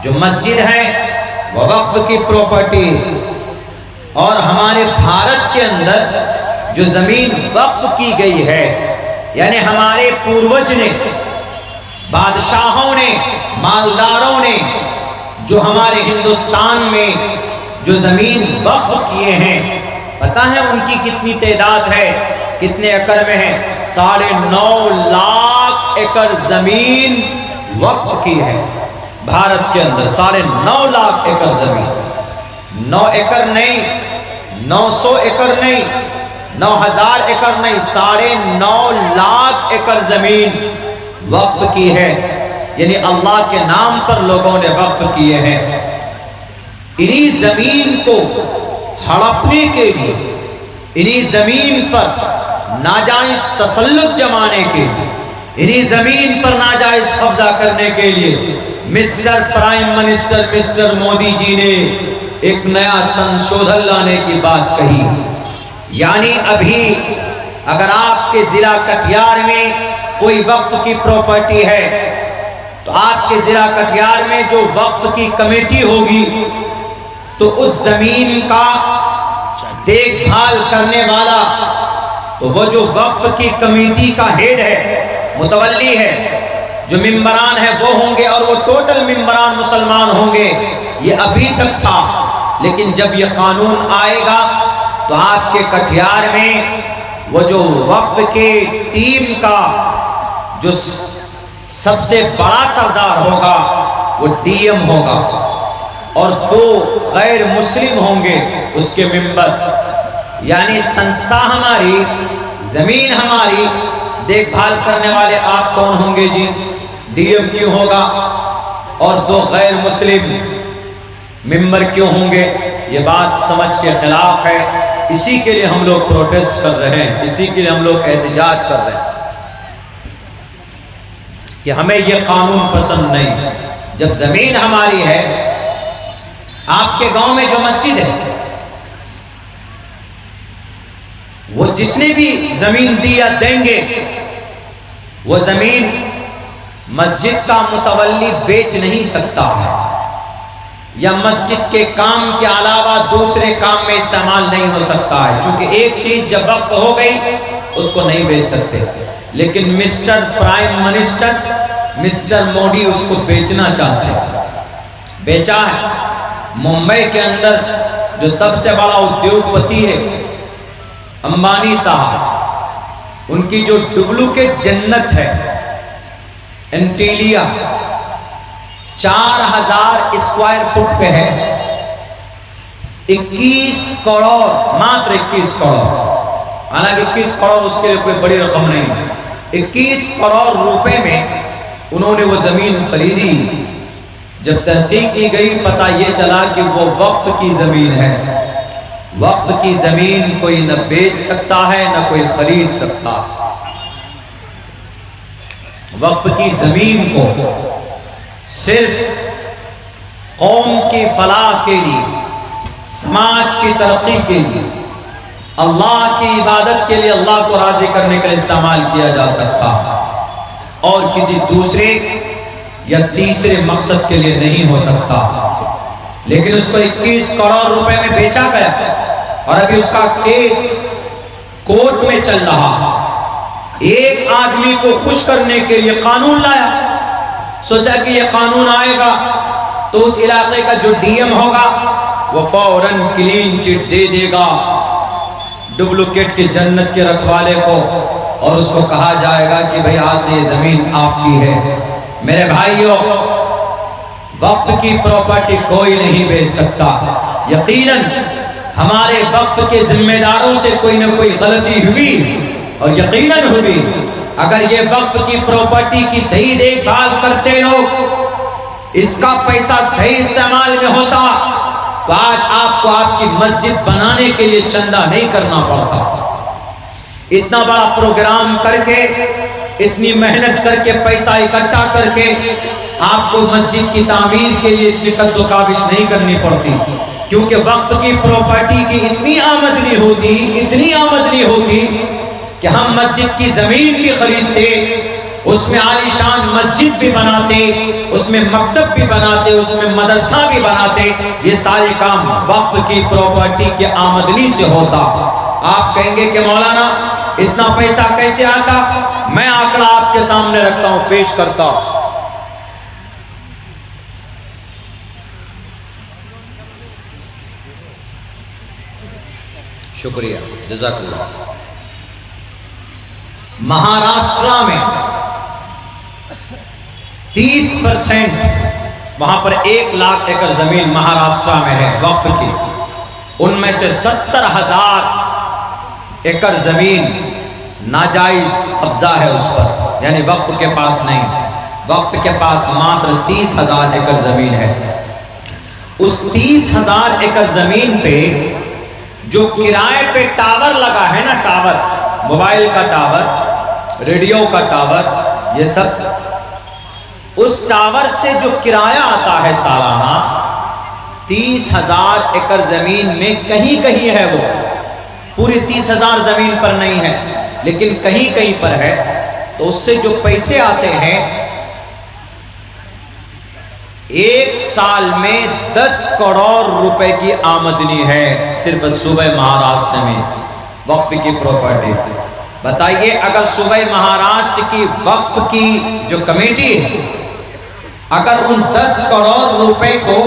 जो मस्जिद है वह वक्फ की प्रॉपर्टी, और हमारे भारत के अंदर जो जमीन वक्फ की गई है, यानी हमारे पूर्वज ने, बादशाहों ने, मालदारों ने जो हमारे हिंदुस्तान में जो जमीन वक्फ किए हैं, पता है उनकी कितनी तादाद है, कितने एकड़ में है? 9.5 लाख एकड़ जमीन वक्फ की है भारत के अंदर। 9.5 लाख एकड़ जमीन, 9 एकड़ नहीं, 900 एकड़ नहीं, 9000 एकड़ नहीं, 9.5 लाख एकड़ जमीन वक्फ की है, यानी अल्लाह के नाम पर लोगों ने वक्फ किए हैं। इन्हीं जमीन को हड़पने के लिए, इन्हीं जमीन पर नाजायज तसल्लुत जमाने के लिए, इन्हीं जमीन पर नाजायज कब्जा करने के लिए mister prime minister mister Modi ji ने एक नया संशोधन लाने की बात कही। यानी अभी अगर आपके जिला कटिहार में कोई वक्फ की प्रॉपर्टी है तो आपके जिला कटिहार में जो वक्फ की कमेटी होगी तो उस जमीन का देखभाल करने वाला, तो वो जो वक्फ की कमेटी का हेड है, मुतवल्ली है, जो मिंबरान है वो होंगे, और वो टोटल मिंबरान मुसलमान होंगे। ये अभी तक था, लेकिन जब ये कानून आएगा तो आपके कटिहार में वो जो वक्फ के टीम का जो सबसे बड़ा सरदार होगा वो डीएम होगा, और 2 गैर मुस्लिम होंगे उसके मेंबर। यानी संस्था हमारी, जमीन हमारी, देखभाल करने वाले आप कौन होंगे जी? डीएम क्यों होगा? और 2 गैर मुस्लिम मेंबर क्यों होंगे? ये बात समझ के खिलाफ है। इसी के लिए हम लोग प्रोटेस्ट कर रहे हैं, इसी के लिए हम लोग एहतजाज कर रहे हैं कि हमें ये कानून पसंद नहीं। जब जमीन हमारी है, आपके गांव में जो मस्जिद है, वो जिसने भी जमीन दी या देंगे, वो जमीन मस्जिद का मुतवल्ली बेच नहीं सकता है, या मस्जिद के काम के अलावा दूसरे काम में इस्तेमाल नहीं हो सकता है, क्योंकि एक चीज जब वक्त हो गई उसको नहीं बेच सकते। लेकिन mister prime minister mister Modi उसको बेचना चाहते हैं। बेचा है। मुंबई के अंदर जो सबसे बड़ा उद्योगपति है अंबानी साहब, उनकी जो डुप्लीकेट जन्नत है एंटीलिया, 4000 स्क्वायर फुट पे है, 21 करोड़, मात्र 21 करोड़। हालांकि 21 करोड़ उसके लिए कोई बड़ी रकम नहीं है। 21 करोड़ रुपए में उन्होंने वो जमीन खरीदी। जब तहकीक की गई पता ये चला कि वो वक्फ की जमीन है। वक्फ की जमीन कोई न बेच सकता है न कोई खरीद सकता। वक्फ की जमीन को सिर्फ कौम की फलाह के लिए, समाज की तरक्की के लिए, अल्लाह की इबादत के लिए, अल्लाह को राजी करने के लिए इस्तेमाल किया जा सकता, और किसी दूसरे या तीसरे मकसद के लिए नहीं हो सकता। लेकिन उसको 21 करोड़ रुपए में बेचा गया, और अभी उसका केस कोर्ट में चल रहा। एक आदमी को खुश करने के लिए कानून लाया, सोचा कि यह कानून आएगा तो उस इलाके का जो डीएम होगा वो फौरन क्लीन चिट दे देगा डुप्लीकेट की जन्नत के रखवाले को, और उसको कहा जाएगा कि भाई आज से ये जमीन आपकी है। मेरे भाइयों, वक्त की प्रॉपर्टी कोई नहीं बेच सकता। यकीनन हमारे वक्त के जिम्मेदारों से कोई ना कोई गलती हुई, और यकीनन हुई। अगर ये वक्त की प्रॉपर्टी की सही देखभाल करते लोग, इसका पैसा सही इस्तेमाल में होता, तो आज आपको आपकी मस्जिद बनाने के लिए चंदा नहीं करना पड़ता। इतना बड़ा प्रोग्राम करके, इतनी मेहनत करके, पैसा इकट्ठा करके आपको मस्जिद की तामीर के लिए इतनी कद्दोकाबिश नहीं करनी पड़ती, क्योंकि वक्त की प्रॉपर्टी की इतनी आमदनी होती, इतनी आमदनी होती कि हम मस्जिद की जमीन भी खरीदते उसमें आलीशान मस्जिद भी बनाते, उसमें मकतब भी बनाते, उसमें मदरसा भी बनाते। ये सारे काम वक्फ की प्रॉपर्टी की आमदनी से होता। आप कहेंगे कि मौलाना इतना पैसा कैसे आता? मैं आंकड़ा आपके सामने रखता हूं, पेश करता हूं। शुक्रिया, जज़ाकल्लाह। महाराष्ट्र में 30% वहां पर 1 लाख एकड़ जमीन महाराष्ट्र में है वक्फ की। उनमें से 70,000 एकड़ जमीन नाजायज कब्जा है उस पर, यानी वक्फ के पास नहीं। वक्फ के पास मात्र 30,000 एकड़ जमीन है। उस 30,000 एकड़ जमीन पे जो किराए पे टावर लगा है ना, टावर, मोबाइल का टावर, रेडियो का टावर, ये सब, उस टावर से जो किराया आता है सालाना 30,000 एकड़ जमीन में कहीं कहीं है, वो पूरी 30,000 जमीन पर नहीं है लेकिन कहीं कहीं पर है। तो उससे जो पैसे आते हैं, 1 साल में 10 करोड़ रुपए की आमदनी है सिर्फ सूबे महाराष्ट्र में वक्फ की प्रॉपर्टी। बताइए, अगर सूबे महाराष्ट्र की वक्फ की जो कमेटी है, अगर उन 10 करोड़ रुपए को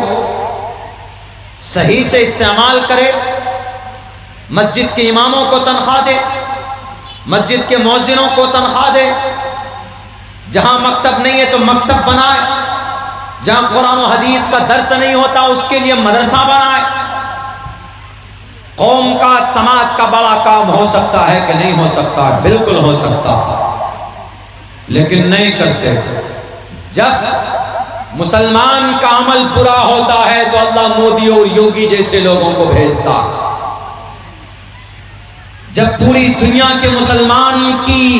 सही से इस्तेमाल करे, मस्जिद के इमामों को तनख्वाह दे, मस्जिद के मौज़िनों को तनख्वाह दे, जहां मकतब नहीं है तो मकतब बनाए, जहां कुरान और हदीस का दर्स नहीं होता उसके लिए मदरसा बनाए, कौम का, समाज का बड़ा काम हो सकता है कि नहीं हो सकता? बिल्कुल हो सकता, लेकिन नहीं करते। जब मुसलमान का अमल बुरा होता है तो अल्लाह मोदी और योगी जैसे लोगों को भेजता। जब पूरी दुनिया के मुसलमान की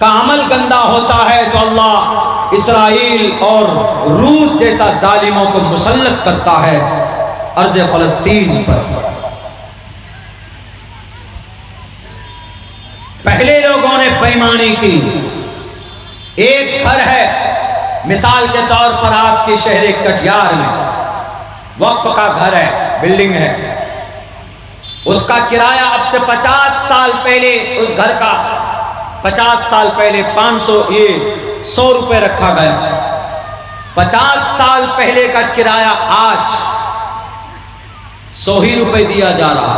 का अमल गंदा होता है तो अल्लाह इसराइल और रूस जैसा जालिमों को मुसल्लत करता है अर्ज़ फ़लस्तीन पर। पहले लोगों ने बेईमानी की। एक घर है, मिसाल के तौर पर आपके शहर कटिहार में वक्फ का घर है, बिल्डिंग है, उसका किराया अब से 50 साल पहले, उस घर का 50 साल पहले 100 रुपए रखा गया। 50 साल पहले का किराया आज 100 ही रुपए दिया जा रहा।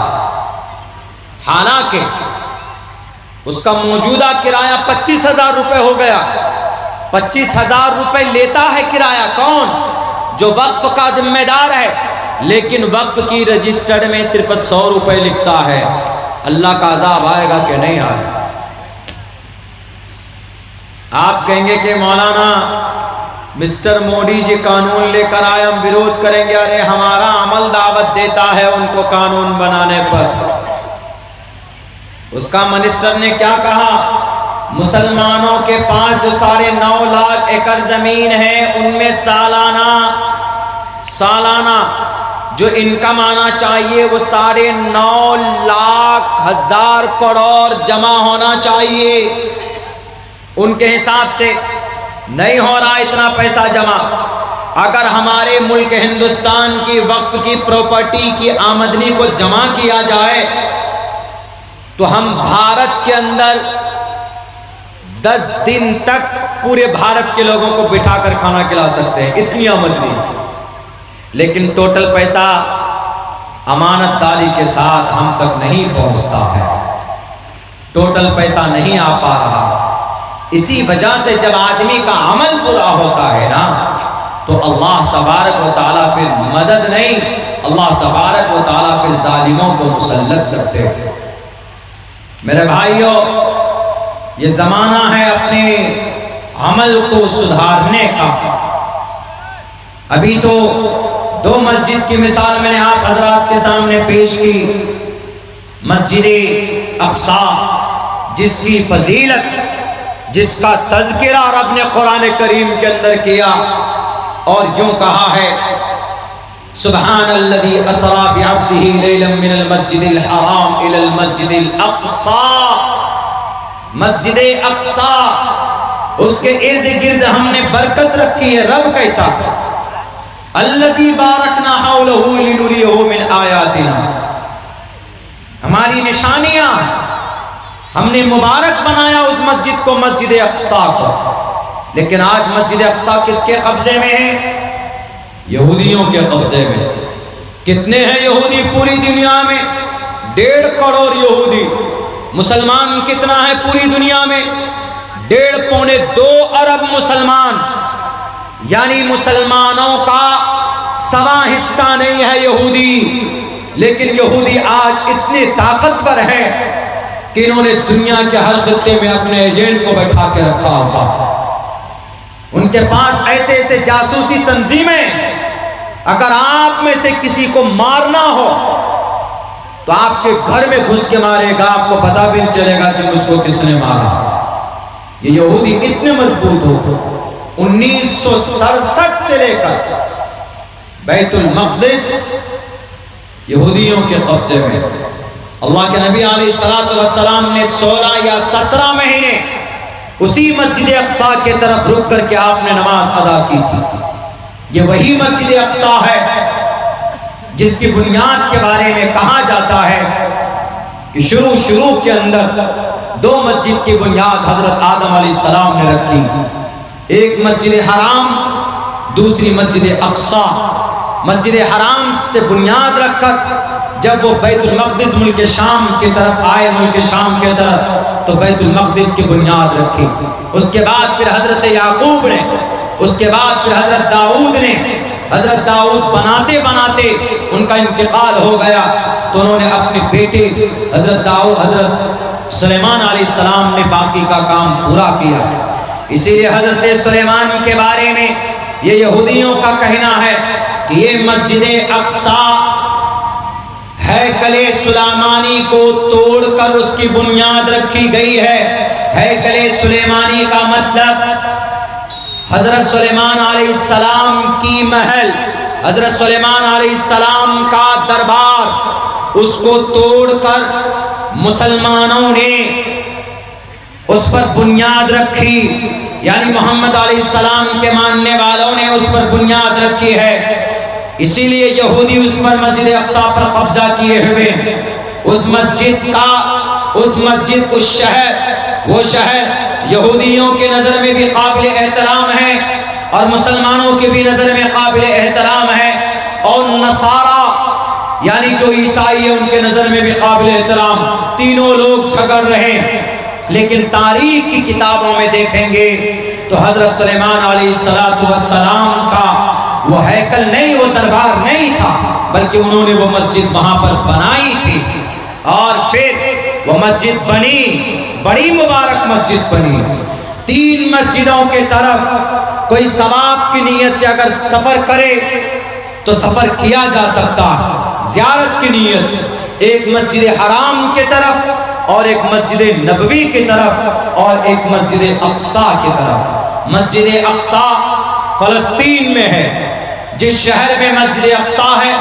हालांकि उसका मौजूदा किराया 25,000 रुपए हो गया। 25,000 रुपए लेता है किराया कौन? जो वक्फ का जिम्मेदार है, लेकिन वक्फ की रजिस्टर्ड में सिर्फ 100 रुपए लिखता है। अल्लाह का अजाब आएगा कि नहीं आएगा? आप कहेंगे कि मौलाना मिस्टर मोदी जी कानून लेकर आए, हम विरोध करेंगे। अरे हमारा अमल दावत देता है उनको कानून बनाने पर। उसका मिनिस्टर ने क्या कहा? मुसलमानों के पास जो 9.5 लाख एकड़ जमीन है, उनमें सालाना जो इनकम आना चाहिए वो 9.5 लाख हजार करोड़ जमा होना चाहिए। उनके हिसाब से नहीं हो रहा इतना पैसा जमा। अगर हमारे मुल्क हिंदुस्तान की वक्फ की प्रॉपर्टी की आमदनी को जमा किया जाए तो हम भारत के अंदर 10 दिन तक पूरे भारत के लोगों को बिठाकर खाना खिला सकते हैं, इतनी आमदनी। लेकिन टोटल पैसा अमानतदारी के साथ हम तक नहीं पहुंचता है, टोटल पैसा नहीं आ पा रहा। इसी वजह से जब आदमी का अमल बुरा होता है ना, तो अल्लाह तबारक व तआला फिर मदद नहीं, अल्लाह तबारक व तआला फिर जालिमों को मुसल्लत करते हैं। मेरे भाइयों, ये जमाना है अपने अमल को सुधारने का। अभी तो 2 मस्जिद की मिसाल मैंने आप हजरात के सामने पेश की। मस्जिद अक्सा, जिसकी फजीलत, जिसका तज़किरा रब ने कुरान करीम के अंदर किया और यूं कहा है, सुब्हानल्लज़ी असरा बिअब्दिही लैलन मिनल मस्जिदिल हराम इलल मस्जिदिल अक्सा। मस्जिद अक्सा उसके इर्द गिर्द हमने बरकत रखी है। रब कहता अल्लज़ी बारकना हौलहु लिनुरियहु मिन आयातिना, हमारी निशानियां, हमने मुबारक बनाया उस मस्जिद को, मस्जिद अक्सा को। लेकिन आज मस्जिद अक्सा किसके कब्जे में है? यहूदियों के कब्जे में। कितने हैं यहूदी पूरी दुनिया में? 1.5 करोड़ यहूदी। मुसलमान कितना है पूरी दुनिया में? 1.5-2 अरब मुसलमान। यानी मुसलमानों का सवा हिस्सा नहीं है यहूदी। लेकिन यहूदी आज इतने ताकतवर हैं कि इन्होंने दुनिया के हर खित्ते में अपने एजेंट को बैठा के रखा हुआ। उनके पास ऐसे ऐसे जासूसी तंजीमें, अगर आप में से किसी को मारना हो तो आपके घर में घुस के मारेगा, आपको पता भी नहीं चलेगा कि मुझको किसने मारा। ये यहूदी इतने मजबूत हो। 1967 से लेकर बैतुल मक़दिस यहूदियों के कब्जे में। अल्लाह के नबी अलैहिस्सलातु वस्सलाम ने 16 या 17 महीने उसी मस्जिद अक्सा के तरफ रुक करके आपने नमाज अदा की थी। ये वही मस्जिद अक्सा है जिसकी बुनियाद के बारे में कहा जाता है कि शुरू के अंदर 2 मस्जिद की बुनियाद हजरत आदम अलैहिस्सलाम ने रखी। एक मस्जिद हराम, दूसरी मस्जिद अक्सा। मस्जिद हराम से बुनियाद रखकर जब वो बैतुल मक़दिस मुल्क शाम की तरफ आए, मुल्क शाम की तरफ, तो बैतुल मक़दिस की बुनियाद रखी। उसके बाद फिर हजरत याकूब ने, उसके बाद फिर हजरत दाऊद ने, हजरत दाऊद बनाते बनाते उनका इंतकाल हो गया तो उन्होंने अपने बेटे हजरत सुलेमान अलैहिस्सलाम ने बाकी का काम पूरा किया। इसीलिए हजरत सुलेमान के बारे में ये यहूदियों का कहना है कि ये मस्जिद अक्सा हैकले सुलेमानी को तोड़कर उसकी बुनियाद रखी गई है। हैकले सुलेमानी का मतलब हजरत सुलेमान अलैहिस्सलाम की महल, हजरत सुलेमान अलैहिस्सलाम का दरबार, उसको तोड़कर मुसलमानों ने उस पर बुनियाद रखी। यानी मोहम्मद अलैहिस्सलाम के मानने वालों ने उस पर बुनियाद रखी है। इसीलिए यहूदी उस पर मस्जिद अक्सा पर कब्जा किए हुए। उस मस्जिद उस शहर, वो शहर यहूदियों के नजर में भी काबिल एहतराम है और मुसलमानों के भी नजर में काबिल एहतराम है, और नसारा यानी जो ईसाई है उनके नजर में भी काबिल एहतराम। तीनों लोग झगड़ रहे। लेकिन तारीख की किताबों में देखेंगे तो हजरत सुलेमान अलैहिस्सलातु वस्सलाम का वो हैकल नहीं, वो दरबार नहीं था, बल्कि उन्होंने वो मस्जिद वहां पर बनाई थी। और फिर वो मस्जिद बनी, बड़ी मुबारक मस्जिद बनी। 3 मस्जिदों के तरफ कोई सवाब की नीयत से अगर सफर करे तो सफर किया जा सकता, ज़ियारत की नीयत से। एक मस्जिद हराम के तरफ और एक मस्जिद नबवी की तरफ और एक मस्जिद अक्सा की तरफ। मस्जिद अक्सा फलस्तीन में है। जिस शहर में मस्जिद अक्सा है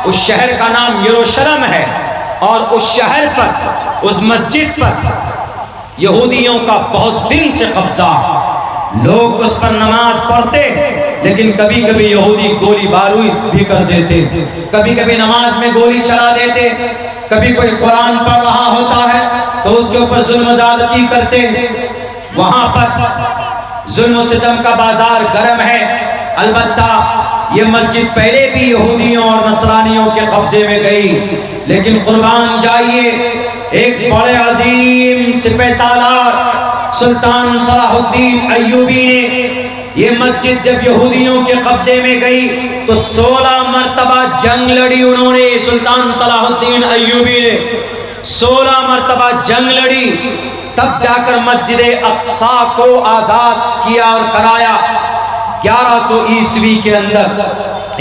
उस शहर का नाम यरूशलेम है, और उस शहर पर, उस मस्जिद पर यहूदियों का बहुत दिन से कब्जा। लोग उस पर नमाज पढ़ते, लेकिन कभी कभी यहूदी गोली बारूद भी कर देते, कभी कभी नमाज में गोली चला देते, कभी कोई कुरान पढ़ रहा होता है तो उसके ऊपर जुल्म ज़्यादती करते। वहां पर जुल्म सितम का बाजार गर्म है। अलबत्ता ये मस्जिद पहले भी यहूदियों और नसरानियों के कब्जे में गई, लेकिन कुर्बान जाइए, एक बड़े अजीम सिपहसालार सुल्तान सलाहुद्दीन अय्यूबी ने ये मस्जिद जब यहूदियों के कब्जे में गई तो 16 मरतबा जंग लड़ी उन्होंने। सुल्तान सलाहुद्दीन अय्यूबी ने 16 मरतबा जंग लड़ी, तब जाकर मस्जिद अक्सा को आजाद किया और कराया 1100 ईस्वी के अंदर।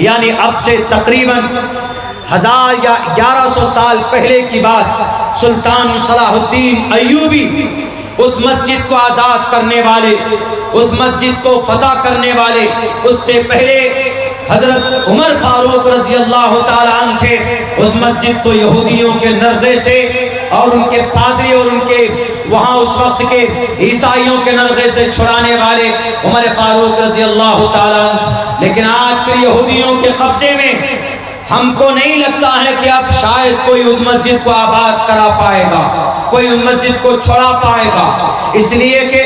यानी अब से तकरीबन 1000 या 1100 साल पहले की बात। सुल्तान सलाहुद्दीन अय्यूबी उस मस्जिद को आजाद करने वाले, उस मस्जिद को फतह करने वाले, उससे पहले हजरत उमर फारूक रज़ी अल्लाह ताला अन्हु थे। उस मस्जिद को यहूदियों के नर्ज़े से और उनके पादरी और उनके वहां उस वक्त के ईसाइयों के नलगे से छुड़ाने वाले उमर फारूक रजी अल्लाह ताला। लेकिन आज फिर यहूदियों के कब्जे में हमको नहीं लगता है कि अब शायद कोई उस मस्जिद को आबाद करा पाएगा, कोई उस मस्जिद को छुड़ा पाएगा, इसलिए कि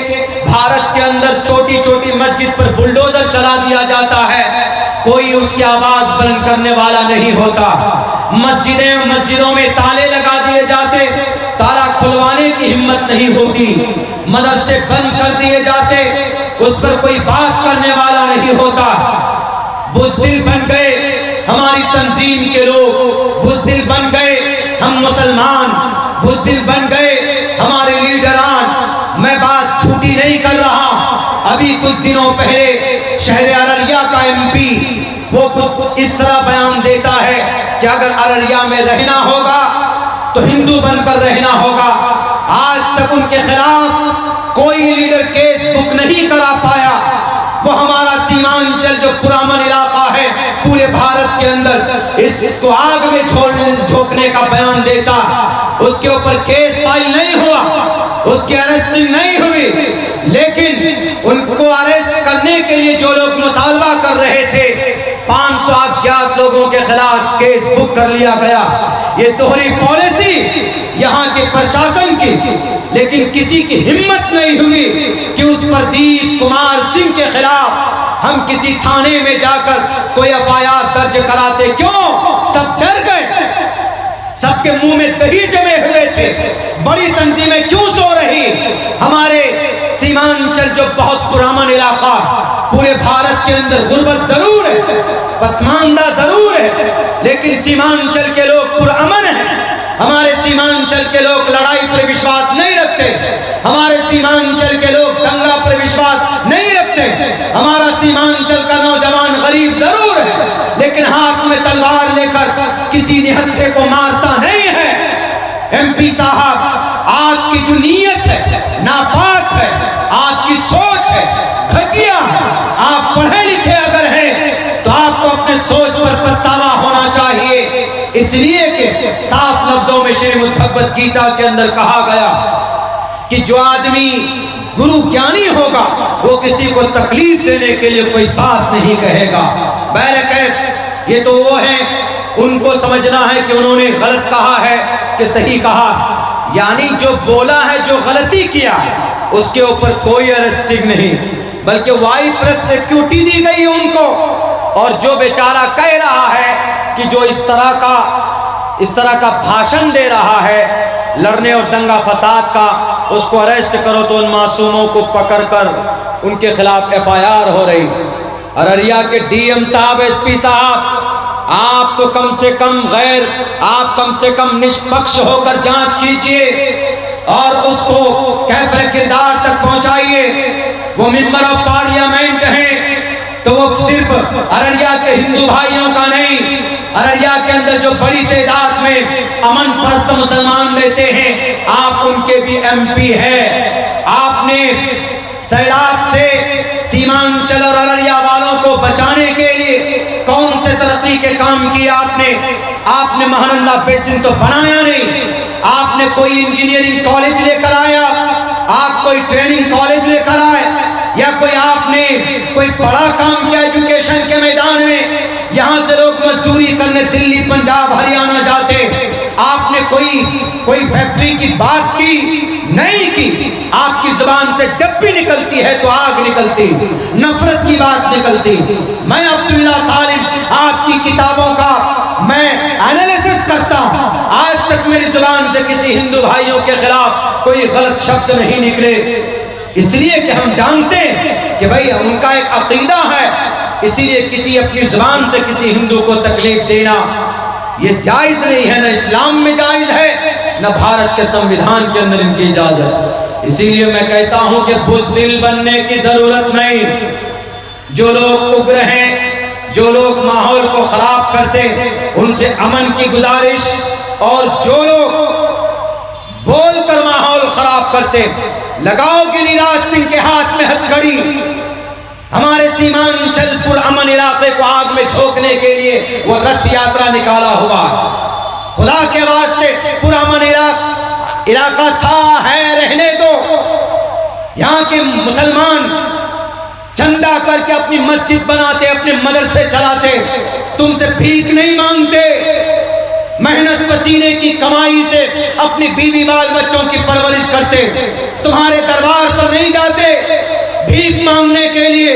भारत के अंदर छोटी छोटी मस्जिद पर बुलडोजर चला दिया जाता है, कोई उसकी आवाज बुलंद करने वाला नहीं होता। मस्जिदों में ताले लगा दिए जाते, ताला खुलवाने की हिम्मत नहीं होती। मदरसे बंद कर दिए जाते, उस पर कोई बात करने वाला नहीं होता। बुज़दिल बन गए हमारी तंजीम के लोग, बुज़दिल बन गए हम मुसलमान, बुज़दिल बन गए हमारे लीडरान। मैं बात झूठी नहीं कर रहा। अभी कुछ दिनों पहले शहर अररिया का एमपी वो कुछ इस तरह बयान देता है कि अगर अररिया में रहना होगा तो हिंदू बनकर रहना होगा। आज तक उनके खिलाफ कोई लीडर केस बुक नहीं करा पाया। वो हमारा सीमांचल जो पुरामन इलाका है पूरे भारत के अंदर, इसको आग में झोंकने का बयान देता, उसके ऊपर केस फाइल नहीं हुआ, उसकी अरेस्टिंग नहीं हुई, लेकिन उनको अरेस्ट करने के लिए जो लोग मुतालबा कर रहे थे 500 अज्ञात लोगों के खिलाफ केस बुक कर लिया गया। ये दोहरी पॉलिसी यहाँ के प्रशासन की, लेकिन किसी की हिम्मत नहीं हुई कि उस प्रदीप कुमार सिंह के खिलाफ हम किसी थाने में जाकर कोई एफआईआर दर्ज कराते। क्यों? सब डर गए, सबके मुंह में दही जमे हुए थे। बड़ी तंजीमें क्यों सो रही? हमारे सीमांचल जो बहुत पुराना इलाका, पूरे भारत के अंदर गुर्बत जरूर है, पसमानदा जरूर है, लेकिन सीमांचल के लोग पुरअमन हैं। हमारे सीमांचल के लोग लड़ाई पर विश्वास नहीं रखते, हमारे सीमांचल के लोग दंगा पर विश्वास नहीं रखते। हमारा सीमांचल का नौजवान गरीब जरूर है, लेकिन हाथ में तलवार लेकर किसी निहत्थे को मारता नहीं है। एमपी साहब, आपकी जो नीयत है नापाक है, आपकी सोच है घटिया है। आप पढ़े लिखे अगर हैं तो आपको अपने सोच पर पछतावा होना चाहिए, इसलिए कि साफ लफ्जों में श्रीमद् भगवत गीता के अंदर कहा गया कि जो आदमी गुरु ज्ञानी होगा वो किसी को तकलीफ देने के लिए कोई बात नहीं कहेगा। बहरकैफ ये तो वो है, उनको समझना है कि उन्होंने गलत कहा है कि सही कहा, यानी जो बोला है, जो गलती किया उसके ऊपर कोई अरेस्टिंग नहीं, बल्कि वाई प्रेस सिक्योरिटी दी गई है उनको। और जो बेचारा कह रहा है कि जो इस तरह का भाषण दे रहा है लड़ने और दंगा फसाद का, उसको अरेस्ट करो तो उन मासूमों को पकड़कर उनके खिलाफ एफआईआर हो रही। अररिया के डीएम साहब, एसपी साहब, आप तो कम से कम निष्पक्ष होकर जांच कीजिए और उसको कैफरे किरदार तक पहुंचाइए। वो मेंबर ऑफ पार्लियामेंट हैं तो वो सिर्फ अररिया के हिंदू भाइयों का नहीं, अररिया के अंदर जो बड़ी तादाद में अमन परस्त मुसलमान रहते हैं, आप उनके भी एमपी हैं। आपने सैलाब से सीमांचल और अररिया वालों को बचाने के लिए कौन से तरक्की के काम किए आपने महानंदा बेसिन तो बनाया नहीं, आपने कोई इंजीनियरिंग कॉलेज लेकर आया, आप कोई ट्रेनिंग कॉलेज लेकर आए, या आपने कोई बड़ा काम किया एजुकेशन के मैदान में। यहाँ से लोग मजदूरी करने दिल्ली, पंजाब, हरियाणा जाते, आपने कोई फैक्ट्री की बात की नहीं की। आपकी जुबान से जब भी निकलती है तो आग निकलती, नफरत की बात निकलती। मैं अब्दुल्ला सालिम आपकी किताबों का मैं एनालिसिस करता हूं, आज तक मेरी जुबान से किसी हिंदू भाइयों के खिलाफ कोई गलत शब्द नहीं निकले, इसलिए कि हम जानते हैं कि भाई उनका एक अकीदा है, इसीलिए किसी अपनी जुबान से किसी हिंदू को तकलीफ देना ये जायज नहीं है, न इस्लाम में जायज है, न भारत के संविधान के अंदर इनकी इजाजत। इसीलिए मैं कहता हूं कि बुज़दिल बनने की जरूरत नहीं। जो लोग उग्र हैं, जो लोग माहौल को खराब करते, उनसे अमन की गुजारिश, और जो लोग बोलकर माहौल खराब करते, लगाओ गिरिराज सिंह के हाथ में हथकड़ी। हमारे सीमांचल पुरअमन इलाके को आग में झोंकने के लिए वो रथ यात्रा निकाला हुआ। खुदा के वास्ते पुरअमन इलाका इलाका था, है, रहने दो। यहाँ के मुसलमान चंदा करके अपनी मस्जिद बनाते, अपने मदरसे चलाते, तुमसे भीख नहीं मांगते, मेहनत पसीने की कमाई से अपनी बीवी बाल बच्चों की परवरिश करते, तुम्हारे दरबार पर नहीं जाते भीख मांगने के लिए,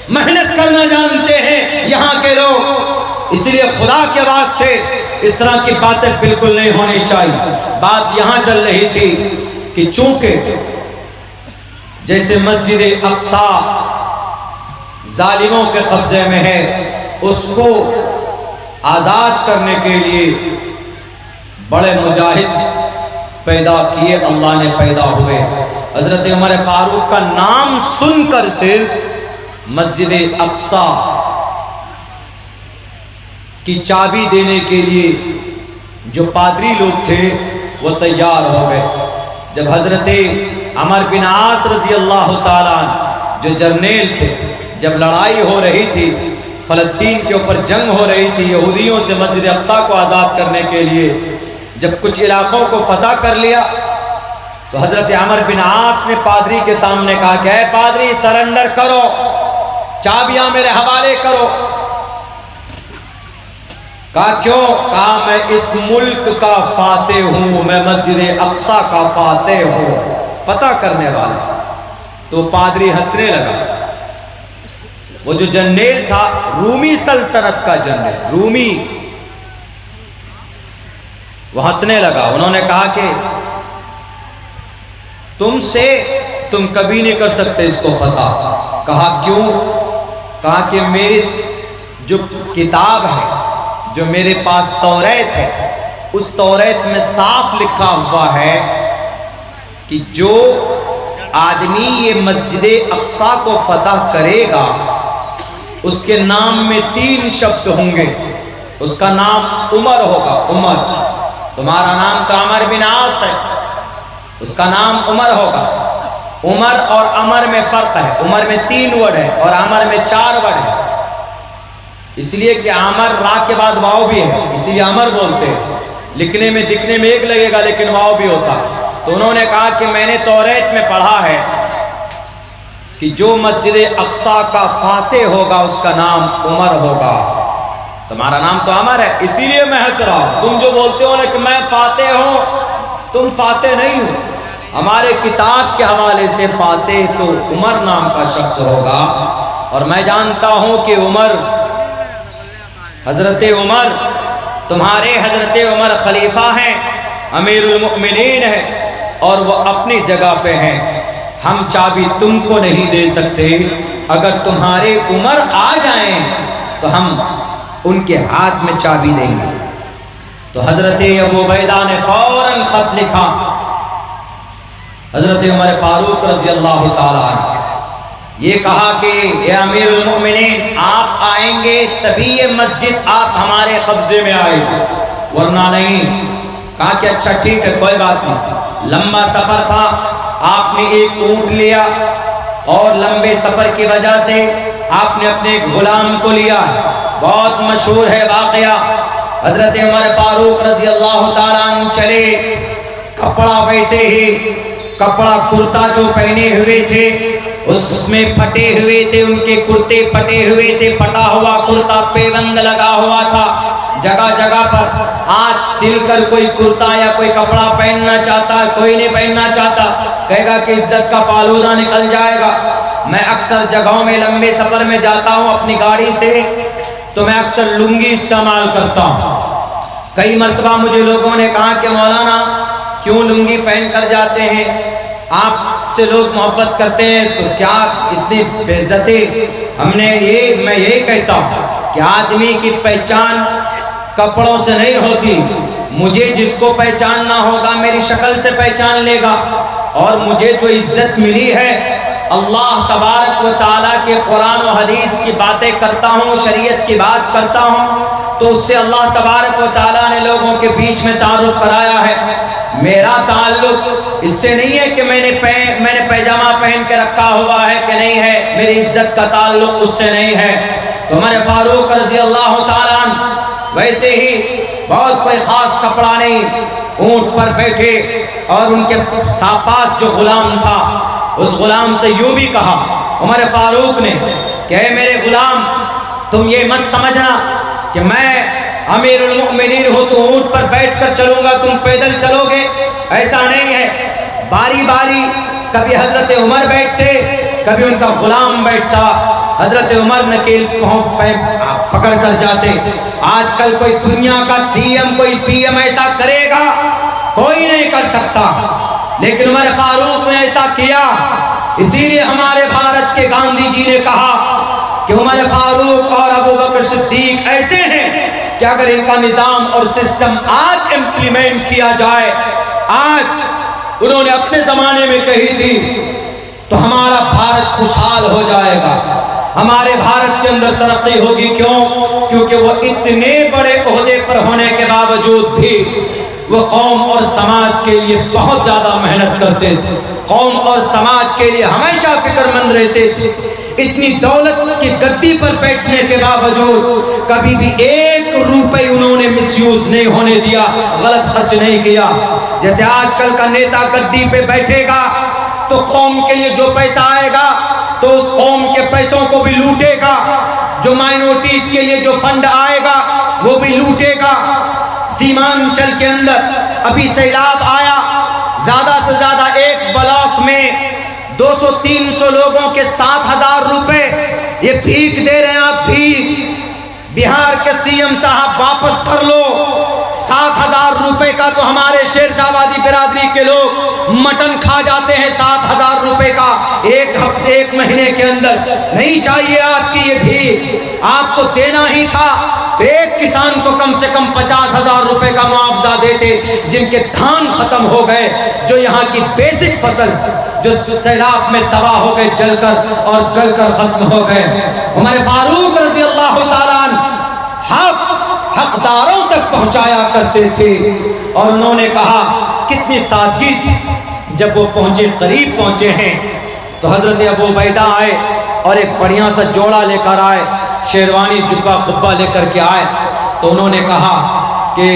मेहनत करना जानते हैं यहाँ के लोग। इसलिए खुदा के वास्ते इस तरह की बातें बिल्कुल नहीं होनी चाहिए। बात यहाँ चल रही थी कि चूंकि जैसे मस्जिद अक्सा जालिमों के कब्जे में है, उसको आजाद करने के लिए बड़े मुजाहिद पैदा किए, अल्लाह ने पैदा हुए। हजरत उमर फारूक का नाम सुनकर सिर्फ मस्जिद अक्सा की चाबी देने के लिए जो पादरी लोग थे वो तैयार हो गए। जब हजरत अमर बिन आस रजी अल्लाह ताला जो जर्नेल थे, जब लड़ाई हो रही थी, फलस्तीन के ऊपर जंग हो रही थी यहूदियों से मस्जिद अक्सा को आज़ाद करने के लिए, जब कुछ इलाकों को फतह कर लिया तो हजरत अमर बिन आस ने पादरी के सामने कहा कि पादरी सरेंडर करो, चाबियां मेरे हवाले करो। कहा क्यों? कहा मैं इस मुल्क का फाते हूं, मैं मस्जिद अक्सा का फाते हूं, पता करने वाला। तो पादरी हंसने लगा। वो जो जर्नेल था रूमी सल्तनत का जर्नेल, रूमी, वो हंसने लगा। उन्होंने कहा कि तुमसे तुम कभी नहीं कर सकते इसको फतह। कहा क्यों? कहा कि मेरी जो किताब है, जो मेरे पास तौरात है, उस तौरात में साफ लिखा हुआ है कि जो आदमी ये मस्जिद अक्सा को फतह करेगा उसके नाम में 3 शब्द होंगे। उसका नाम उमर होगा। उमर, तुम्हारा नाम तो अमर बिन आस है, उसका नाम उमर होगा। उमर और अमर में फर्क है। उमर में 3 वर्ड है और अमर में 4 वर्ड है। इसलिए कि अमर रा के बाद वाव भी है, इसीलिए अमर बोलते हैं। लिखने में दिखने में एक लगेगा लेकिन वाव भी होता। तो उन्होंने कहा कि मैंने तौरात में पढ़ा है कि जो मस्जिद अक्सा का फाते होगा उसका नाम उमर होगा। तुम्हारा नाम तो अमर है, इसीलिए मैं हंस रहा हूं। तुम जो बोलते हो ना कि मैं फाते हूं, तुम फाते नहीं हो। हमारे किताब के हवाले से फाते तो उमर नाम का शख्स होगा। और मैं जानता हूं कि उमर, हजरत उमर, तुम्हारे हजरत उमर खलीफा हैं, अमीरुल मोमिनीन है और वो अपनी जगह पे हैं। हम चाबी तुमको नहीं दे सकते। अगर तुम्हारे उमर आ जाएं तो हम उनके हाथ में चाबी देंगे। तो हजरत अबू उबैदा ने फौरन खत लिखा हजरत उमर फारूक रजी अल्लाह ताला, ये कहा कि ये अमीरुल मोमिनीन, आप आएंगे तभी ये मस्जिद आप हमारे कब्जे में आएगी, वरना नहीं। कहा कि अच्छा ठीक है, कोई बात नहीं। लंबा सफर था, आपने एक ऊंट लिया और लंबे सफर की वजह से आपने अपने एक गुलाम को लिया। बहुत मशहूर है वाकया। हजरत उमर फारूक रजी अल्लाह ताला अन्हु चले, कपड़ा वैसे ही, कपड़ा कुर्ता जो पहने हुए थे उसमें फटे हुए थे, उनके कुर्ते फटे हुए थे, फटा हुआ कुर्ता, पेबंद लगा हुआ था जगह जगह पर। आज सिलकर कोई कुर्ता या कोई कपड़ा पहनना चाहता है, कोई नहीं पहनना चाहता, कहेगा कि इज्जत का पालूदा निकल जाएगा। मैं अक्सर जगहों में लंबे सफर में जाता हूँ अपनी गाड़ी से, तो मैं अक्सर लुंगी इस्तेमाल करता हूँ। कई मरतबा मुझे लोगों ने कहा कि मौलाना क्यों लुंगी पहन कर जाते हैं, आपसे लोग मोहब्बत करते हैं तो क्या इतनी बेइज्जती। मैं यही कहता हूँ कि आदमी की पहचान कपड़ों से नहीं होती। मुझे जिसको पहचानना होगा मेरी शक्ल से पहचान लेगा। और मुझे जो इज्जत मिली है, अल्लाह तबारक व तआला के कुरान और हदीस की बातें करता हूँ, शरीयत की बात करता हूँ, तो उससे अल्लाह तबारक व तआला ने लोगों के बीच में तारुफ कराया है। मेरा ताल्लुक इससे नहीं है कि मैंने पैजामा पहन के रखा हुआ है कि नहीं है, मेरी इज्जत का ताल्लुक उससे नहीं है। तो उमर फारूक रज़ी अल्लाह ताला अन्हु वैसे ही बहुत कोई खास कपड़ा नहीं, ऊंट पर बैठे और उनके पास जो गुलाम था उस गुलाम से यूं भी कहा, उमर फारूक ने, कि मेरे गुलाम, तुम ये मत समझना कि मैं अमीरुल मोमिनीन हूं तो ऊंट पर बैठकर चलूंगा, तुम पैदल चलोगे, ऐसा नहीं है। बारी बारी कभी हजरत उमर बैठते, कभी उनका गुलाम बैठता, हजरत उमर नकेल पकड़ कर जाते। आजकल कोई दुनिया का सीएम, कोई पीएम ऐसा करेगा? कोई नहीं कर सकता, लेकिन उमर फारूक ने ऐसा किया। इसीलिए हमारे भारत के गांधी जी ने कहा कि उमर फारूक और अबू बकर सिद्दीक ऐसे हैं कि अगर इनका निजाम और सिस्टम आज इंप्लीमेंट किया जाए, आज उन्होंने अपने जमाने में कही थी, तो हमारा भारत खुशहाल हो जाएगा, हमारे भारत के अंदर तरक्की होगी। क्यों? क्योंकि वो इतने बड़े ओहदे पर होने के बावजूद भी वो कौम और समाज के लिए बहुत ज्यादा मेहनत करते थे, कौम और समाज के लिए हमेशा फिक्रमंद रहते थे। इतनी दौलत की गद्दी पर बैठने के बावजूद कभी भी 1 रुपए उन्होंने मिसयूज नहीं होने दिया, गलत खर्च नहीं किया। जैसे आजकल का नेता गद्दी पे बैठेगा तो कौम के लिए जो पैसा आएगा तो उस कौम के पैसों को भी लूटेगा, जो माइनॉरिटीज के लिए जो फंड आएगा वो भी लूटेगा। सीमांचल के अंदर अभी सैलाब आया, ज्यादा से ज्यादा एक ब्लॉक में 200-300 लोगों के 7,000 रुपए ये भीख दे रहे हैं। आप भीख, बिहार के सीएम साहब वापस कर लो। 7,000 रुपए का तो हमारे शेरशाहबादी बिरादरी के लोग मटन खा जाते हैं। 7,000 रुपए का एक हफ्ते, 1 महीने के अंदर नहीं चाहिए आपकी ये भीख, आपको देना ही था तो एक किसान को कम से कम 50,000 रुपए का मुआवजा देते, जिनके धान खत्म हो गए, जो यहाँ की बेसिक फसल जो सैलाब में तबाह हो गए, जलकर और गलकर खत्म हो गए। उमर फारूक रज़ी अल्लाह ताला अन्हु हकदारों तक पहुंचाया करते थे। और उन्होंने कहा, कितनी सादगी थी। जब वो पहुंचे, करीब पहुंचे हैं, तो हजरत अबू उबैदा आए और एक बढ़िया सा जोड़ा लेकर आए, शेरवानी जुब्बा खुब्बा लेकर के आए। तो उन्होंने कहा कि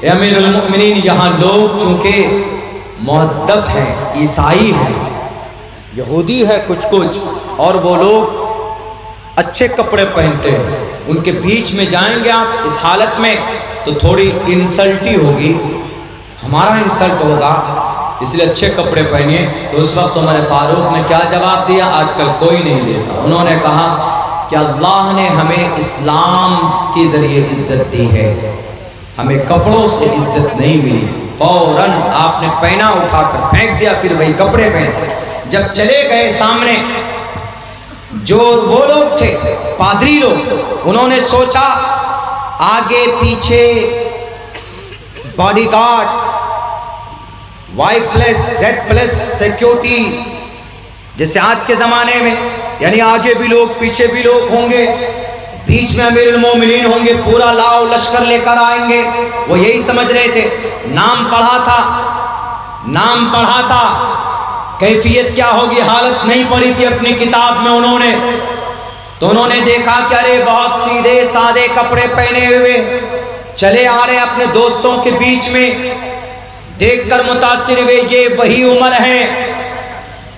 अमीरुल मोमिनीन, यहाँ लोग चूंकि मुअद्दब हैं, ईसाई हैं, यहूदी है कुछ, और वो लोग अच्छे कपड़े पहनते हैं, उनके बीच में जाएंगे आप इस हालत में तो थोड़ी इंसल्ट ही होगी, हमारा इंसल्ट होगा, इसलिए अच्छे कपड़े पहनिए। तो उस वक्त उमर फारूक ने क्या जवाब दिया? आजकल कोई नहीं देता। उन्होंने कहा कि अल्लाह ने हमें इस्लाम के जरिए इज्जत दी है, हमें कपड़ों से इज्जत नहीं मिली। फौरन आपने पहना, उठाकर फेंक दिया, फिर वही कपड़े पहने। जब चले गए सामने जो वो लोग थे, पादरी लोग, उन्होंने सोचा आगे पीछे बॉडीगार्ड, Y+Z+ सिक्योरिटी, जैसे आज के जमाने में, यानी आगे भी लोग पीछे भी लोग होंगे, बीच में अमीरुल मोमिनीन होंगे, पूरा लाव लश्कर लेकर आएंगे। वो यही समझ रहे थे। नाम पढ़ा था, कैफियत क्या होगी, हालत नहीं पड़ी थी अपनी किताब में उन्होंने। तो उन्होंने देखा कि अरे बहुत सीधे सादे कपड़े पहने हुए चले आ रहे अपने दोस्तों के बीच में। देखकर मुतासिर हुए, ये वही उमर हैं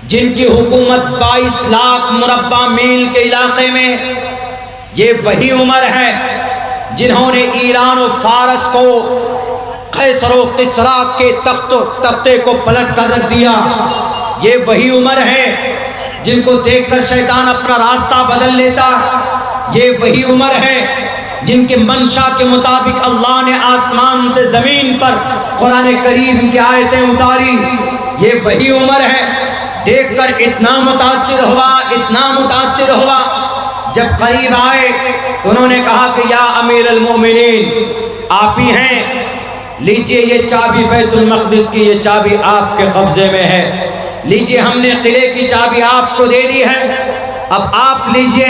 जिनकी हुकूमत 22 लाख मुरब्बा मील के इलाके में, ये वही उमर हैं जिन्होंने ईरान और फारस को, कैसर और किसरा के तख्ते को पलट कर रख दिया। ये वही उमर है जिनको देखकर शैतान अपना रास्ता बदल लेता। ये वही उमर है जिनके मंशा के मुताबिक अल्लाह ने आसमान से जमीन पर कुरान करीम की आयतें उतारी। ये वही उमर है। देखकर इतना मुतासिर हुआ, जब करीब आए तो उन्होंने कहा कि या अमीरुल मोमिनीन, आप ही हैं, लीजिए ये चाबी बैतुल मक़दिस की, ये चाबी आपके कब्जे में है। लीजिए, हमने किले की चाबी आपको दे दी है, अब आप लीजिए,